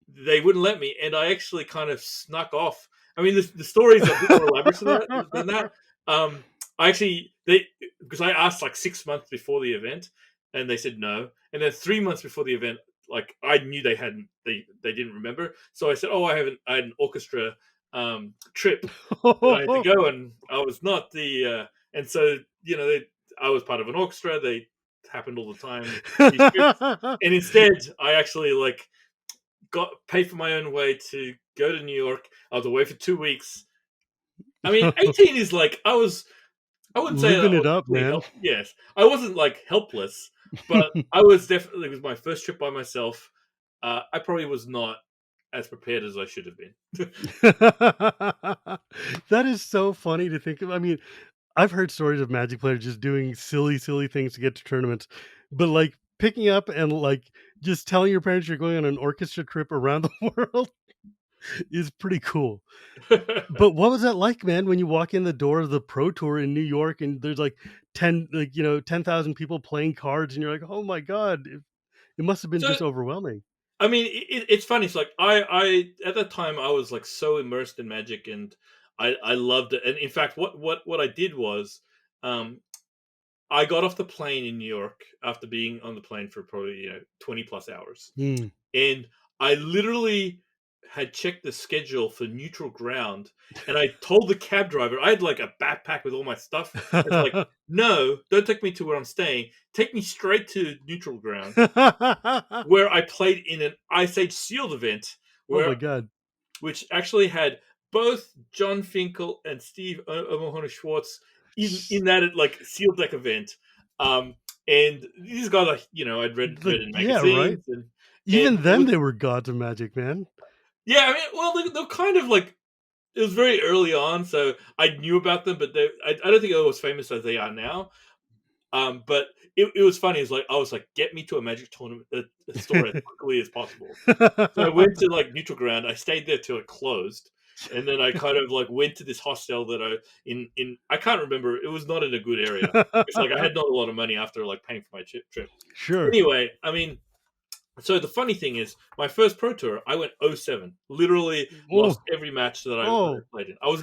they wouldn't let me, and I actually kind of snuck off. I mean, the story is a bit more elaborate than that. I actually they because I asked like 6 months before the event, and they said no, and then 3 months before the event, like I knew they didn't remember, so I said, oh, I had an orchestra trip that I had to go, and I was not and so I was part of an orchestra. They happened all the time, these trips, and instead I actually like got paid for my own way to go to New York. I was away for 2 weeks. I mean, 18 is like I wouldn't say that I Living it was up, completely man. help. Yes, I wasn't like helpless, but I was definitely, it was my first trip by myself. I probably was not as prepared as I should have been. That is so funny to think of. I mean, I've heard stories of Magic players just doing silly, silly things to get to tournaments, but like picking up and like just telling your parents you're going on an orchestra trip around the world. is pretty cool. But what was that like, man, when you walk in the door of the Pro Tour in New York and there's like 10, like, 10,000 people playing cards and you're like, "Oh my god." It must have been So just overwhelming. I mean, it's funny. It's like I at that time I was like so immersed in Magic, and I loved it. And in fact, what I did was, um, I got off the plane in New York after being on the plane for probably 20 plus hours, Mm. and I literally had checked the schedule for neutral ground, and I told the cab driver I had like a backpack with all my stuff. It's like, no, don't take me to where I'm staying. Take me straight to neutral ground where I played in an Ice Age sealed event Oh my where god. which actually had both John Finkel and Steve Omohona Schwartz in that like sealed deck event. Um, and these guys, like I'd read Like, in yeah, right? magazines, and Even it then, was they were gods of Magic, man. yeah. I mean, well, they're kind of like it was very early on, so I knew about them, but I don't think they were as famous as they are now. But it was funny. It's like I was like, get me to a Magic tournament a store as quickly as possible. So I went to like neutral ground. I stayed there till it closed, and then I kind of like went to this hostel that I in I can't remember. It was not in a good area. It's like I had not a lot of money after like paying for my trip. Sure. Anyway, I mean, so the funny thing is, my first pro tour, I went 0-7. Literally Oh, lost every match that I oh. played in. I was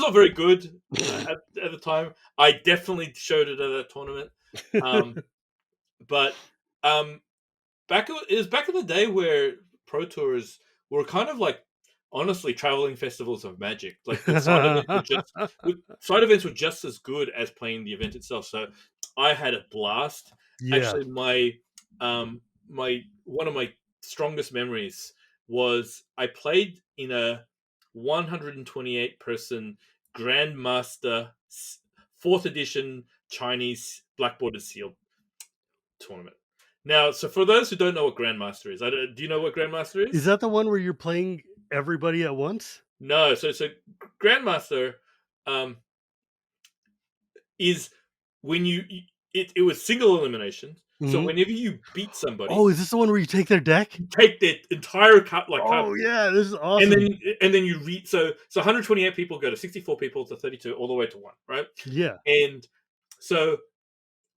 not very good at the time. I definitely showed it at that tournament, um, but um, it was back in the day where pro tours were kind of like honestly traveling festivals of magic. Like the side events were just as good as playing the event itself. So I had a blast. Yeah. Actually, my one of my strongest memories was I played in a 128 person Grandmaster fourth edition Chinese Blackboarded Seal tournament. Now, so for those who don't know what Grandmaster is, do you know what Grandmaster Is is? that the one where you're playing everybody at once? No. So Grandmaster um, is when it was single elimination. So Mhm. whenever you beat Oh, somebody, is this the one where you take their deck? you take their entire card Oh, pool, yeah, this is and awesome. then you read. So 128 people go to 64 people to 32, all the way to one, right? Yeah. And so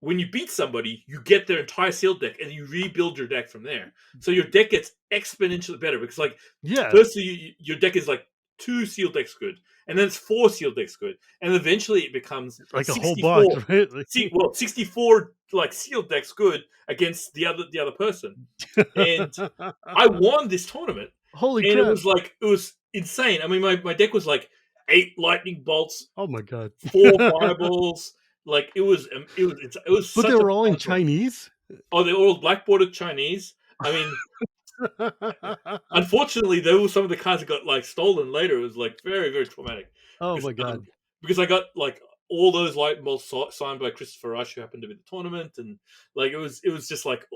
when you beat somebody, you get their entire sealed deck and you rebuild your deck from there. So your deck gets exponentially better because, like, Yeah, firstly, your deck is like two sealed decks good, and then it's four sealed decks good, and eventually it becomes like a whole box, 64. right? 64 like sealed decks good against the other person, and Like I won this tournament, holy and crap. it was insane. I mean, my deck was like 8 lightning bolts, Oh my god. 4 fireballs. Like it was But they such a were all in fun tournament. Chinese? Oh, they're all blackboarded Chinese. I mean, unfortunately, there were some of the cards that got like stolen later. It was like very very traumatic Oh because my god. because I got like all those light bolts signed by Christopher Rush, who happened to be at the tournament, and like it was just like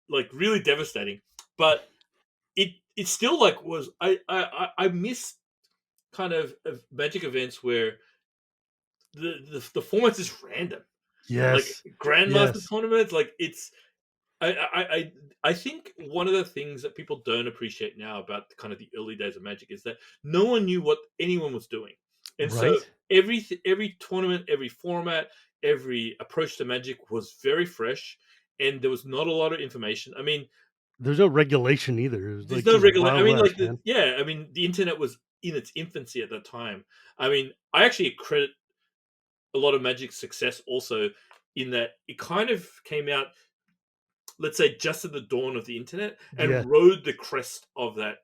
like really devastating. But it still like was I miss kind of Magic events where the format is random, like Yes. Grandmaster Yes. tournaments. Like it's I think one of the things that people don't appreciate now about kind of the early days of Magic is that no one knew what anyone was doing, and so Right? every tournament, every format, every approach to Magic was very fresh, and there was not a lot of information. I mean, There's no regulation either. It was there's like no just regular. I Wild mean, like West, man. I mean, the internet was in its infancy at that time. I mean, I actually credit a lot of Magic's success also in that it kind of came out, let's say, just at the dawn of the internet Yeah, and rode the crest of that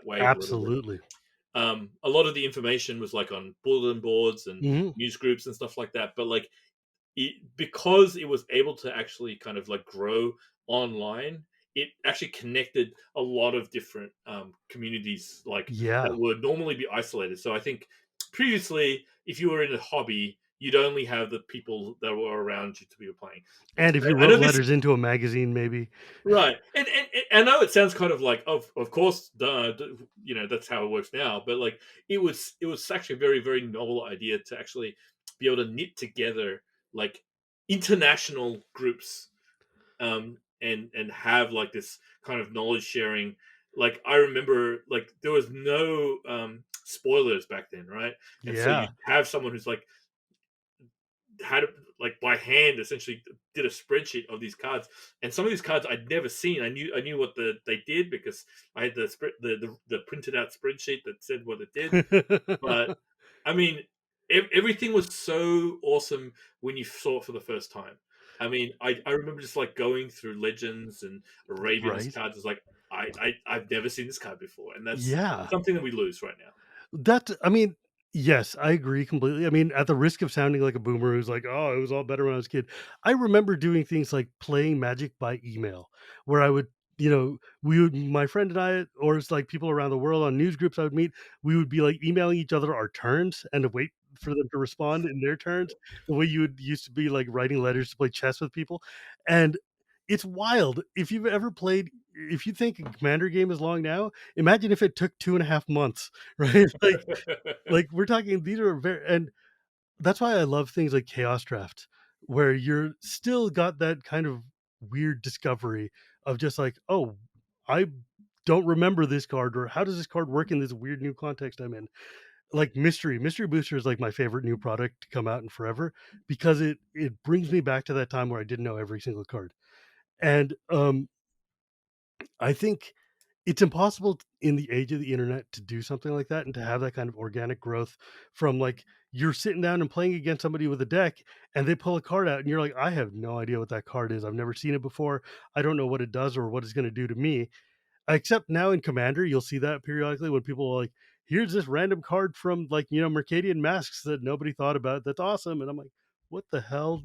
wave a little bit. absolutely. A lot of the information was like on bulletin boards and Mhm. news groups and stuff like that. But like because it was able to actually kind of like grow online, it actually connected a lot of different communities like that Yeah. would normally be isolated. So I think previously, if you were in a hobby, you'd only have the people that were around you to be playing. And if you I wrote know this letters into a magazine, maybe. right, and I know it sounds kind of like of course, duh, that's how it works now. But like it was actually a very very novel idea to actually be able to knit together like international groups, and have like this kind of knowledge sharing. Like I remember, like there was no spoilers back then, right? And so Yeah. you'd have someone who's like had it like by hand essentially did a spreadsheet of these cards, and some of these cards I'd never seen. I knew what they did because I had the printed out spreadsheet that said what it did. But I mean, everything was so awesome when you saw it for the first time. I mean, I remember just like going through Legends and Arabians Right? cards. It's like I've never seen this card before, and that's Yeah. something that we lose right now. That I mean, yes, I agree completely. I mean, at the risk of sounding like a boomer who's like, "Oh, it was all better when I was a kid." I remember doing things like playing Magic by email, where I would, we would my friend and I, or it's like people around the world on news groups I would meet, we would be like emailing each other our turns and to wait for them to respond in their turns, the way you would used to be like writing letters to play chess with people. And it's wild. If you think a commander game is long now, imagine if it took 2.5 months. Right? Like we're talking these are very and that's why I love things like Chaos Draft, where you're still got that kind of weird discovery of just like, "Oh, I don't remember this card," or "How does this card work in this weird new context I'm in?" Like Mystery Booster is like my favorite new product to come out in forever because it brings me back to that time where I didn't know every single card. And I think it's impossible in the age of the internet to do something like that and to have that kind of organic growth from like you're sitting down and playing against somebody with a deck and they pull a card out and you're like, I have no idea what that card is. I've never seen it before. I don't know what it does or what it's going to do to me. Except now in Commander, you'll see that periodically when people are like, here's this random card from like, Mercadian Masks that nobody thought about. That's awesome. And I'm like, what the hell?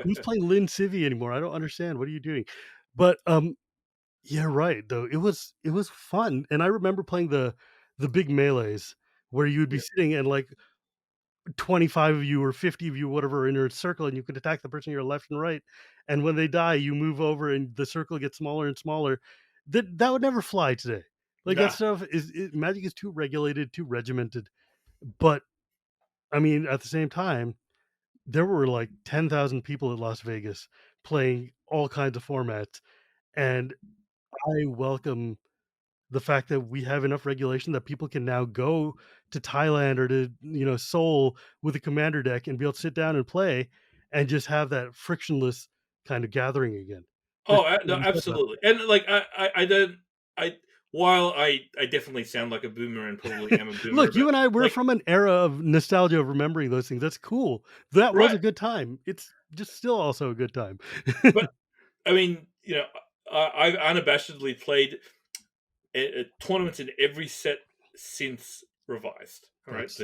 Who's playing Lin Civi anymore? I don't understand. What are you doing? But yeah, right, though. It was fun, and I remember playing the big melees where you would be Yeah. sitting and, like, 25 of you or 50 of you, whatever, in a circle, and you could attack the person to your left and right, and when they die, you move over and the circle gets smaller and smaller. That would never fly today. Like, that Nah. stuff Magic is too regulated, too regimented, but, I mean, at the same time, there were, like, 10,000 people at Las Vegas playing all kinds of formats, and I welcome the fact that we have enough regulation that people can now go to Thailand or to, Seoul with a commander deck and be able to sit down and play and just have that frictionless kind of gathering again. There's Oh, something no, to be said about absolutely. And like I don't I while I definitely sound like a boomer and probably am a that. boomer, Look, but you and I, we're like from an era of nostalgia of remembering those things. That's cool. That was right, a good time. It's just still also a good time. but I mean, I've unabashedly played tournaments in every set since revised. All right, Nice.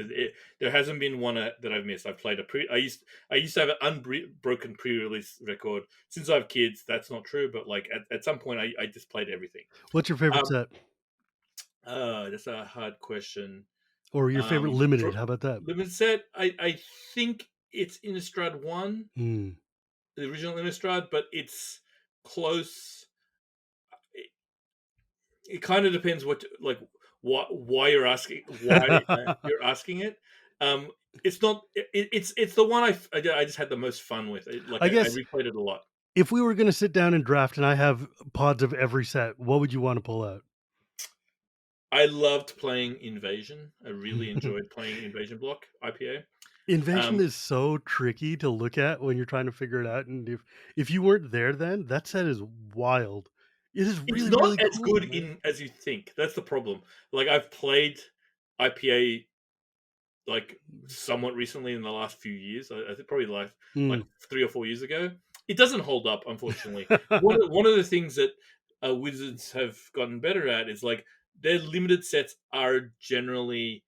there hasn't been one that I've missed. I've played a pre. I used to have an unbroken pre-release record since I have kids. That's not true, but like at some point, I just played everything. What's your favorite Um, set? that's a hard question. Or your favorite limited? For How about that? limited set, I think it's Innistrad one, Hmm. the original Innistrad, but it's close. It kind of depends like why you're asking it. Um, it's not. It's the one I just had the most fun with. Like I I guess replayed it a lot. if we were gonna sit down and draft and I have pods of every set, what would you wanna pull out? I loved playing Invasion. I really enjoyed playing Invasion Block IPA. Invasion Um, is so tricky to look at when you're trying to figure it out, and if you weren't there then, that set is wild. It is it's really, not really as cool, good man. in as you think. That's the problem. Like I've played IPA like somewhat recently in the last few years. I think probably like Mm. 3 or 4 years ago. It doesn't hold up, unfortunately. One of the things that Wizards have gotten better at is like their limited sets are generally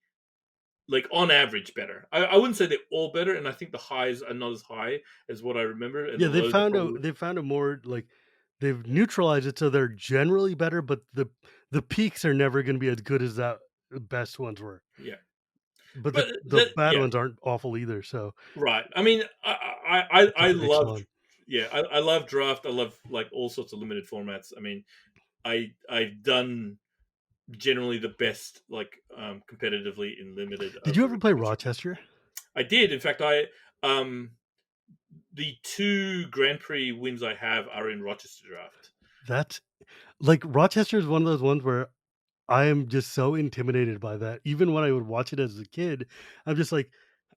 like on average better. I wouldn't say they're all better, and I think the highs are not as high as what I remember, and Yeah, the lows are probably they've found a more, like they've neutralized it so they're generally better, but the peaks are never gonna be as good as that the best ones were. yeah. But But the that bad yeah, ones aren't awful either, so right. I mean, I keep I the love echelon. yeah, I love draft. I love like all sorts of limited formats. I mean, I've done generally the best like competitively in limited Did you over ever the play course of Rochester? I did. In fact, um the two Grand Prix wins I have are in Rochester draft. That's Like, Rochester is one of those ones where I am just so intimidated by that. Even when I would watch it as a kid, I'm just like,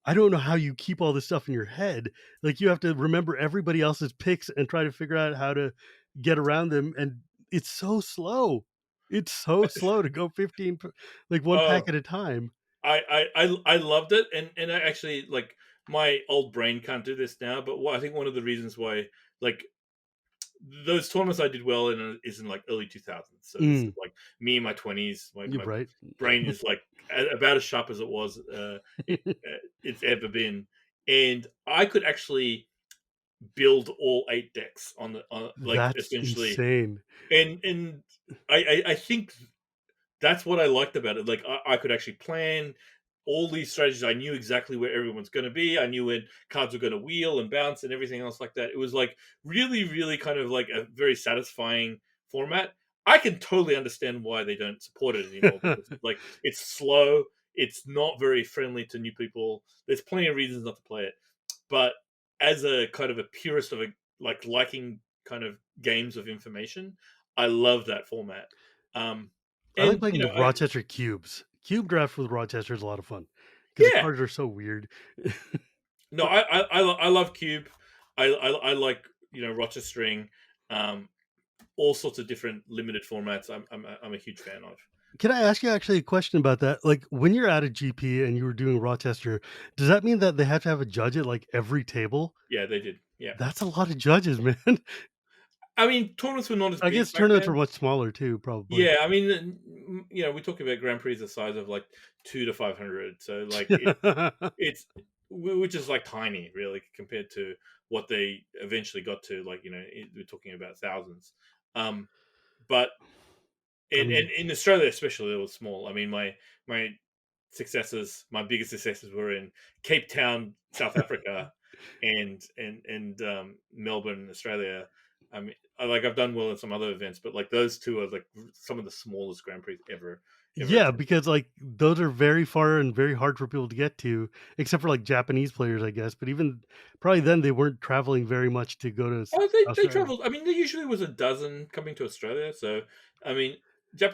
I don't know how you keep all this stuff in your head. Like, you have to remember everybody else's picks and try to figure out how to get around them, and it's so slow. It's so slow to go 15 like, 1 pack Oh, at a time. I loved it, and I actually like my old brain can't do this now. But what I think one of the reasons why like those tournaments I did well in is in like early 2000s. So this is Mm, like me in my 20s. you're My right. brain is like about as sharp as it was it's ever been, and I could actually build all 8 decks on like That's essentially, insane. and I think that's what I liked about it. Like I could actually plan all these strategies. I knew exactly where everyone's going to be. I knew when cards were going to wheel and bounce and everything else like that. It was like really, really kind of like a very satisfying format. I can totally understand why they don't support it anymore because like it's slow. It's not very friendly to new people. There's plenty of reasons not to play it. But as a kind of a purist of a like liking kind of games of information, I love that format. Um, I like and playing with I Rochester cubes. Cube draft with Rochester is a lot of fun because the yeah, cards are so weird. no, I love Cube. I like Rochester String, um, all sorts of different limited formats. I'm a huge fan of. Can I ask you actually a question about that? Like, when you're at a GP and you were doing Rochester, does that mean that they have to have a judge at like every table? Yeah, they did. Yeah, That's a lot of judges, man. I mean tournaments were not as I big guess back tournaments were then. much smaller too, probably. Yeah, I mean, we're talking about Grand Prix the size of like 2 to 500, so like it's which is like tiny, really, compared to what they eventually got to. Like we're talking about thousands. Um, but I and mean, in Australia, especially, it was small. I mean, my my biggest successes were in Cape Town, South Africa, and Melbourne, Australia. I mean, I've done well in some other events, but like those two are like some of the smallest Grand Prix ever yeah, attended. because like those are very far and very hard for people to get to, except for like Japanese players, I guess. But even probably then, they weren't traveling very much to go to Oh, they Australia. traveled. I mean, there usually was a dozen coming to Australia. So, I mean,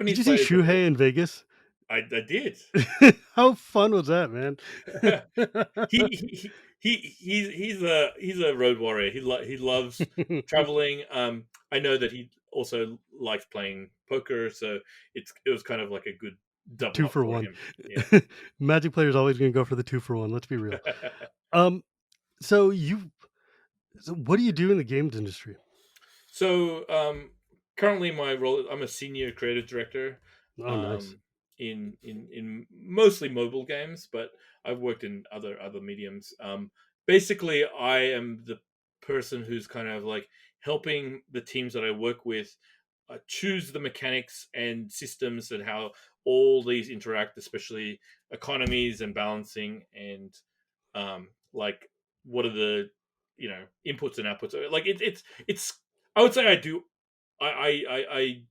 Did Japanese you see players are Shuhei in Vegas? I did. How fun was that, man? He's a road warrior. He loves traveling. I know that he also likes playing poker, so it was kind of like a good double Two up for for one. him. Yeah. Magic player's always gonna go for the 2 for 1, let's be real. Um, so you so what do you do in the games industry? So currently, my role I'm a senior creative director Oh, nice. um, in mostly mobile games, but I've worked in other mediums. Basically, I am the person who's kind of like helping the teams that I work with choose the mechanics and systems and how all these interact, especially economies and balancing and like what are the inputs and outputs. Like it's I would say I do I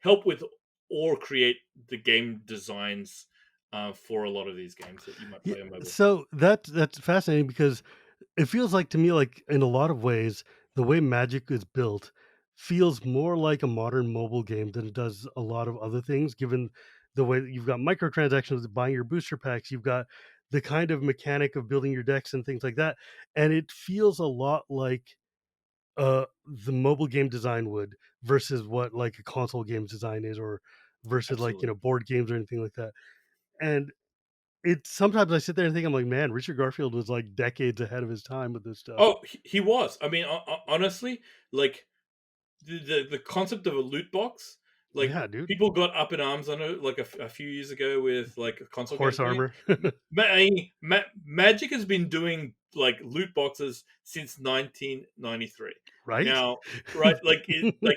help with or create the game designs for a lot of these games that you might Yeah, play on mobile. so that's fascinating because it feels like to me, like, in a lot of ways, the way Magic is built feels more like a modern mobile game than it does a lot of other things, given the way that you've got microtransactions, buying your booster packs, you've got the kind of mechanic of building your decks and things like that, and it feels a lot like the mobile game design would versus what like a console games design is or versus like Absolutely. board games or anything like that. And it sometimes I sit there and think I'm like, man, Richard Garfield was like decades ahead of his time with this stuff. Oh, he was. I mean, honestly, like the concept of a loot box, like Yeah, dude. people got up in arms on it like a few years ago with like console games Horse doing armor. it. Magic has been doing like loot boxes since 1993. Right? Now, right, like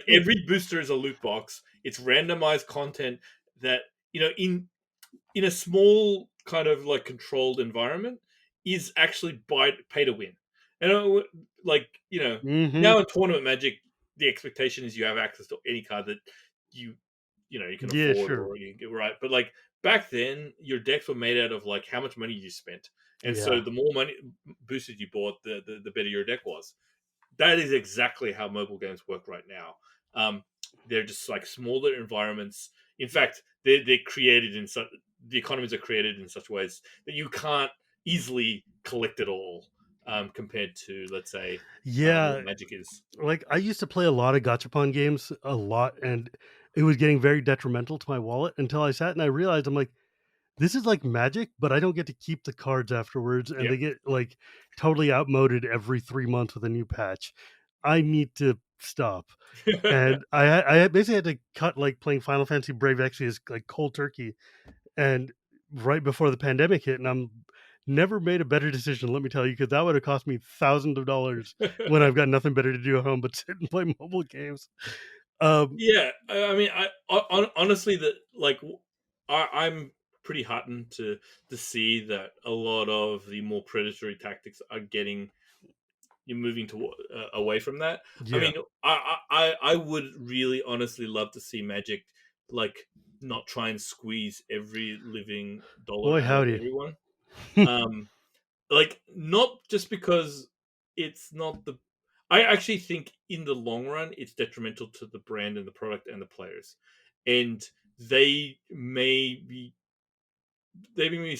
every booster is a loot box. It's randomized content that in a small kind of like controlled environment is actually buy pay to win. And like Mhm. now in tournament magic, the expectation is you have access to any card that you you can Yeah, afford sure. or you can get right. But like back then, your decks were made out of like how much money you spent, and so Yeah. the more money boosters you bought, the better your deck was. That is exactly how mobile games work right now. Um, they're just like smaller environments. In fact, they're created in such the economies are created in such ways that you can't easily collect it all, compared to, let's say, what Yeah, Magic is. like I used to play a lot of gachapon games, a lot, and it was getting very detrimental to my wallet until I sat and I realized I'm like, this is like Magic, but I don't get to keep the cards afterwards, and Yeah. they get like totally outmoded every 3 months with a new patch. I need to stop. And I basically had to cut like playing Final Fantasy Brave Exvius like cold turkey, and right before the pandemic hit, and I'm never made a better decision, let me tell you, because that would have cost me thousands of dollars when I've got nothing better to do at home but sit and play mobile games. Um, Yeah, I mean, honestly, that like I'm pretty heartened to see that a lot of the more predatory tactics are getting you're moving to away from that. I yeah. mean, I would really honestly love to see Magic like not try and squeeze every living dollar Boy, out of howdy. everyone. Um, like not just because it's not the I actually think in the long run it's detrimental to the brand and the product and the players. And they may be they may be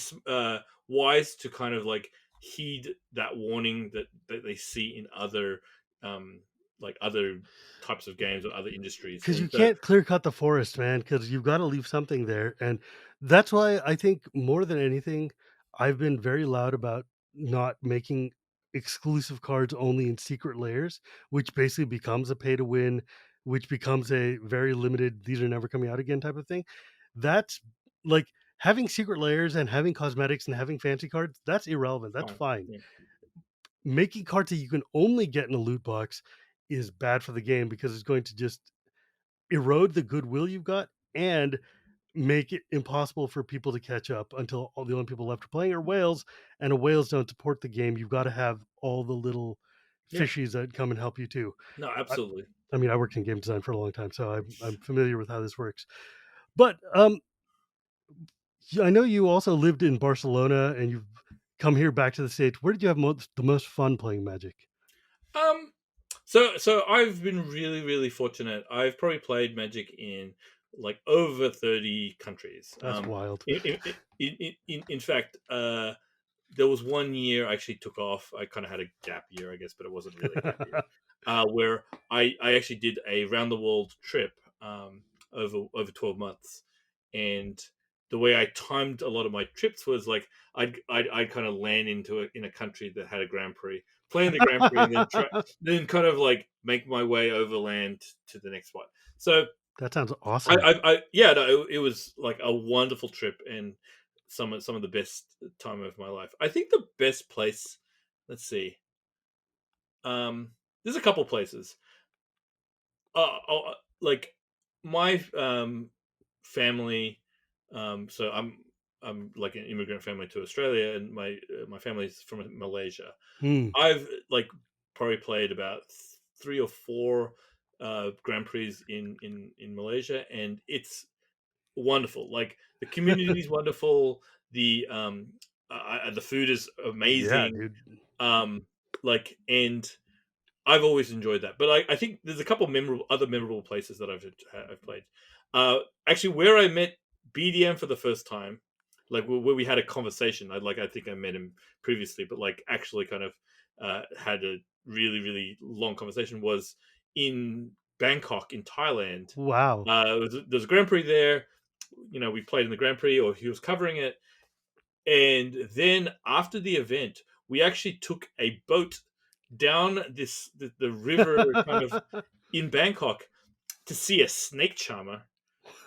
wise to kind of like heed that warning that they see in other um like other types of games or other industries. Because And you so can't clear cut the forest, man, because you've got to leave something there. And that's why I think more than anything, I've been very loud about not making exclusive cards only in secret layers, which basically becomes a pay to win, which becomes a very limited, these are never coming out again type of thing. That's like having secret layers and having cosmetics and having fancy cards, that's irrelevant. That's fine. fine. Yeah. Making cards that you can only get in a loot box is bad for the game because it's going to just erode the goodwill you've got and make it impossible for people to catch up until all the only people left are playing are whales, and whales don't support the game. You've got to have all the little Yeah. fishies that come and help you too. No, I, absolutely. I mean, I worked in game design for a long time, so I'm familiar with how this works. But I know you also lived in Barcelona and you've come here back to the States. Where did you have the most fun playing Magic? Um so I've been really fortunate. I've probably played Magic in like over 30 countries. That's wild. In fact, there was one year I actually took off. I kind of had a gap year, I guess, but it wasn't really a gap year. Where I actually did a round the world trip, over 12 months, and the way I timed a lot of my trips was like I'd kind of land into in a country that had a Grand Prix, play in the Grand Prix, and then kind of like make my way overland to the next one. So That sounds awesome. yeah, no, it was like a wonderful trip and some of the best time of my life. I think the best place, let's see, there's a couple places. Like my family, so I'm like an immigrant family to Australia, and my family's from Malaysia. Hmm. I've like probably played about three or four Grand Prix in Malaysia, and it's wonderful. Like the community is wonderful. The food is Yeah, amazing. dude. Um, like and I've always enjoyed that. But I think there's a couple other memorable places that I've played. Actually, where I met BDM for the first time, like where we had a conversation. I think I met him previously, but like actually kind of had a really long conversation was in Bangkok in Thailand. Wow. There's a Grand Prix there. We played in the Grand Prix, or he was covering it. And then after the event, we actually took a boat down the river kind of in Bangkok to see a snake charmer,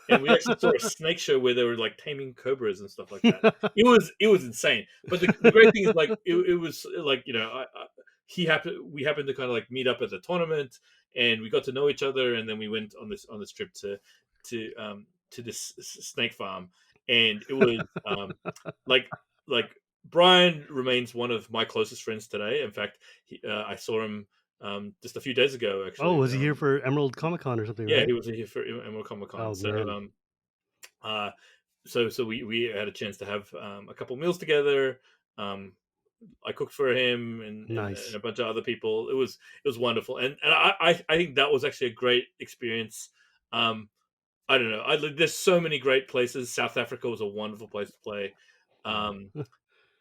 and we actually saw a snake show where they were like taming cobras and stuff like that. It was insane. But the great thing is like it was like we happened to kind of like meet up at the tournament, and we got to know each other, and then we went on this trip to this snake farm, and it was like like Brian remains one of my closest friends today. In fact, I saw him just a few days ago Oh, actually. was he here for Emerald Comic Con or something, Yeah, right? he was here for Emerald Comic Con. Oh, So man. uh, so we had a chance to have a couple meals together. Um, I cooked for him and Nice. a bunch of other people. It was wonderful, and I think that was actually a great experience. Um, I don't know. There's so many great places. South Africa was a wonderful place to play. Um,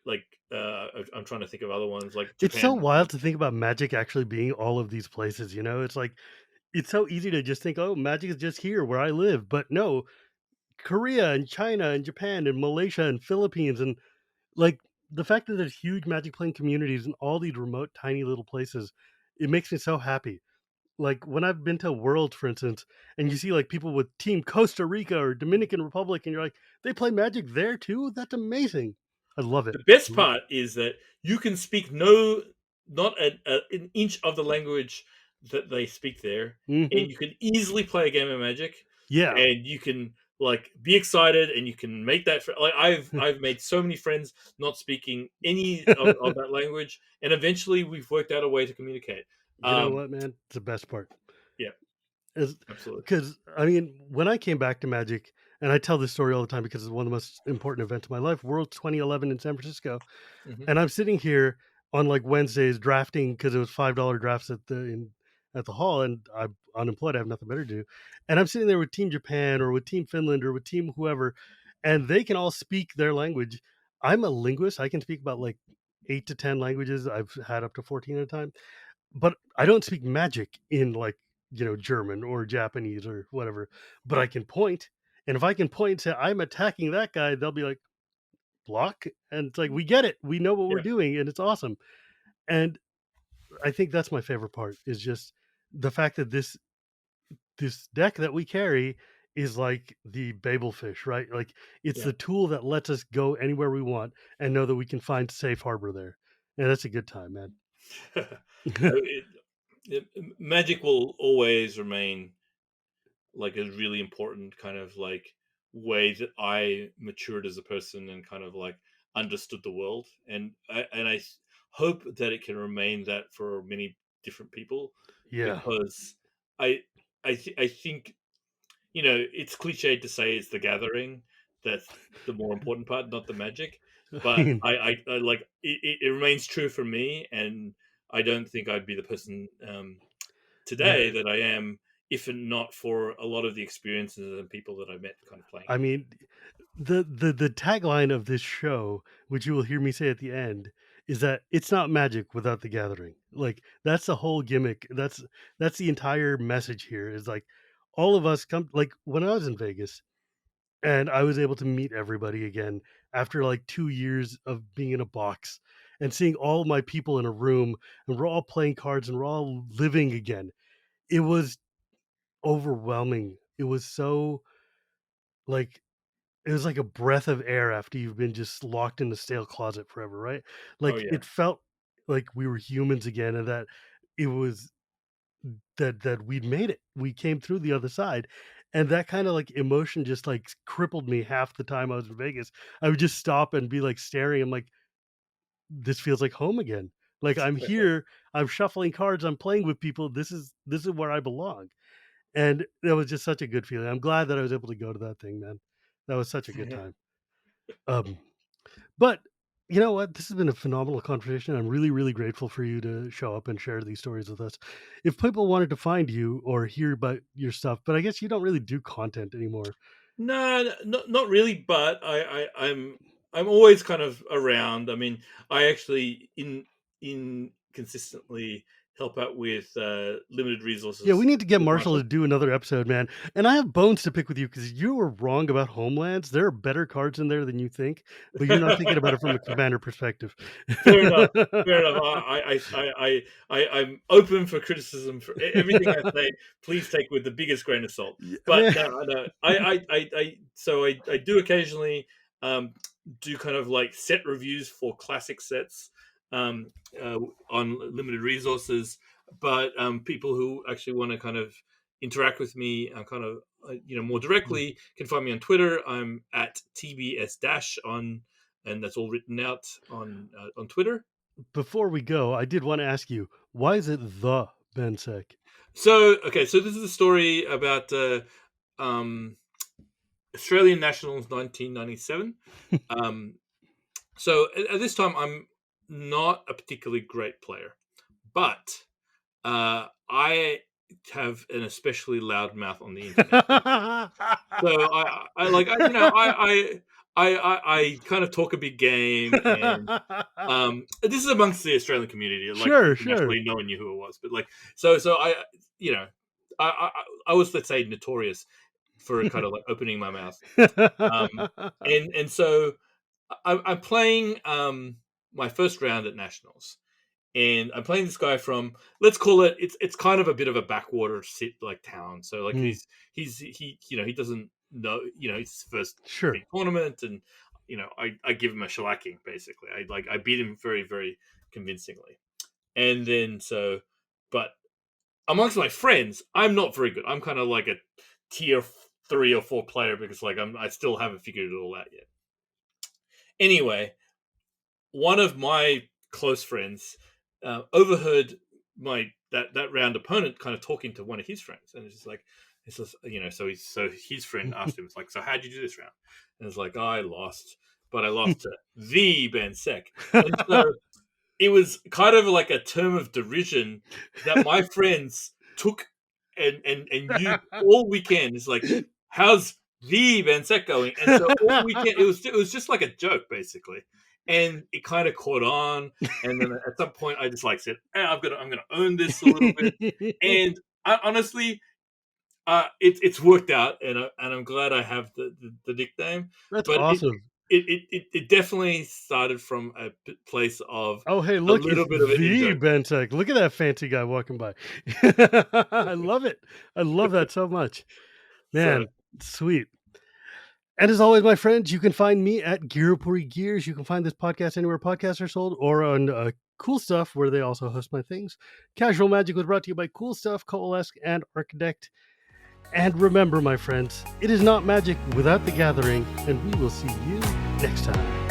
like I'm trying to think of other ones like It's so Japan. wild to think about magic actually being all of these places, you know? It's like it's so easy to just think, "Oh, magic is just here where I live." But no, Korea and China and Japan and Malaysia and Philippines and like the fact that there's huge magic playing communities in all these remote tiny little places, it makes me so happy. Like when I've been to Worlds, for instance, and you see like people with Team Costa Rica or Dominican Republic, and you're like, they play Magic there too. That's amazing. I love it. The best part is that you can speak not an inch of the language that they speak there, Hmm. and you can easily play a game of Magic, Yeah, and you can like be excited, and you can make that like I've made so many friends not speaking any of that language, and eventually we've worked out a way to communicate. you know Um, what, man? It's the best part. yeah, Is absolutely. because I mean, when I came back to Magic, and I tell this story all the time because it's one of the most important events of my life, World 2011 in San Francisco. Hmm. And I'm sitting here on like Wednesdays drafting because it was $5 drafts at the hall, and I'm unemployed. I have nothing better to do, and I'm sitting there with Team Japan or with Team Finland or with Team whoever, and they can all speak their language. I'm a linguist. I can speak about like 8 to 10 languages. I've had up to 14 at a time, but I don't speak magic in like German or Japanese or whatever. But I can point, and if I can point and say I'm attacking that guy, they'll be like block, and it's like we get it, we know what we're Yeah. doing, and it's awesome. And I think that's my favorite part is just the fact that this deck that we carry is like the babel fish, right? Like it's Yeah. the tool that lets us go anywhere we want and know that we can find safe harbor there, and that's a good time, man. it, Magic will always remain like a really important kind of like way that I matured as a person and kind of like understood the world, and I hope that it can remain that for many different people, Yeah. because I I think, it's cliched to say it's the gathering that's the more important part, not the magic. I But mean, I like it remains true for me, and I don't think I'd be the person yeah. today that I am if not for a lot of the experiences and people that I met kind of playing I it. mean, the tagline of this show, which you will hear me say at the end, is that it's not magic without the gathering. Like that's the whole gimmick. That's the entire message here. Is like all of us come like when I was in Vegas and I was able to meet everybody again after like 2 years of being in a box and seeing all my people in a room and we're all playing cards and we're all living again. It was overwhelming. It was so like it was like a breath of air after you've been just locked in the stale closet forever, right? Oh Like, yeah. it felt like we were humans again and that it was that we'd made it. We came through the other side, and that kinda, like, emotion just, like, crippled me half the time I was in Vegas. I would just stop and be, like, staring. I'm like, "This feels like home again." Like, I'm here, I'm shuffling cards, I'm playing with people. This is where I belong, and that was just such a good feeling. I'm glad that I was able to go to that thing, man. That was such a good time. Um But you know what? This has been a phenomenal conversation. I'm really, really grateful for you to show up and share these stories with us. If people wanted to find you or hear about your stuff, but I guess you don't really do content anymore. No, not really. But I'm always kind of around. I mean, I actually in consistently help out with limited Yeah, we resources need to get with Marshall to Marshall. do another episode, man. And I have bones to pick with you because you were wrong about Homelands. There are better cards in there than you think, but you're not thinking about it from a commander perspective. Fair enough. Fair enough. I'm open for criticism for everything I say. Please take with the biggest grain of salt. Yeah, But man. no, no. I do occasionally um, do kind of like set reviews for classic sets um, uh, on limited resources. But people who actually want to kind of interact with me, kind of more directly, can find me on Twitter. I'm at tbs dash on, and that's all written out on Twitter. Before we go, I did want to ask you, why is it the Ben Seck? So okay, so this is a story about um, Australian Nationals 1997. Um, so at this time, I'm not a particularly great player, but I have an especially loud mouth on the internet. So I like I, you know I kind of talk a big game, and this is amongst the Australian community. Like Sure, sure. internationally, no one knew who it was, but like so I you know I was, let's say, notorious for kind of like opening my mouth, um, and so I'm playing my first round at nationals, and I'm playing this guy from, let's call it, it's kind of a bit of a backwater sit like town. So like Mm, he doesn't know, it's his first sure. big tournament, and I give him a shellacking basically. I beat him very very convincingly, and then but amongst my friends, I'm not very good. I'm kind of like a tier 3 or 4 player because like I still haven't figured it all out yet. Anyway, one of my close friends overheard that round opponent kind of talking to one of his friends, and it's just like, it's just, so his friend asked him, it's like, so how'd you do this round? And it's like, I lost, but I lost to the Ben Seck, and so it was kind of like a term of derision that my friends took and used all weekend. It's like, how's the Ben Seck going? And so all weekend it was just like a joke basically, and it kind of caught on. And then at some point, I just like said, I'm gonna own this a little bit. And honestly, it's worked out, and I'm glad I have the nickname. That's But awesome. it definitely started from a place of Oh, hey, a look, it's little bit of an in the joke. Ben Seck. Look at that fancy guy walking by. I love it. I love that so much. So Man, sweet. And as always, my friends, you can find me at Gearpuri Gears. You can find this podcast anywhere podcasts are sold, or on Cool Stuff, where they also host my things. Casual Magic was brought to you by Cool Stuff, Coalesce, and Archidekt. And remember, my friends, it is not magic without the gathering, and we will see you next time.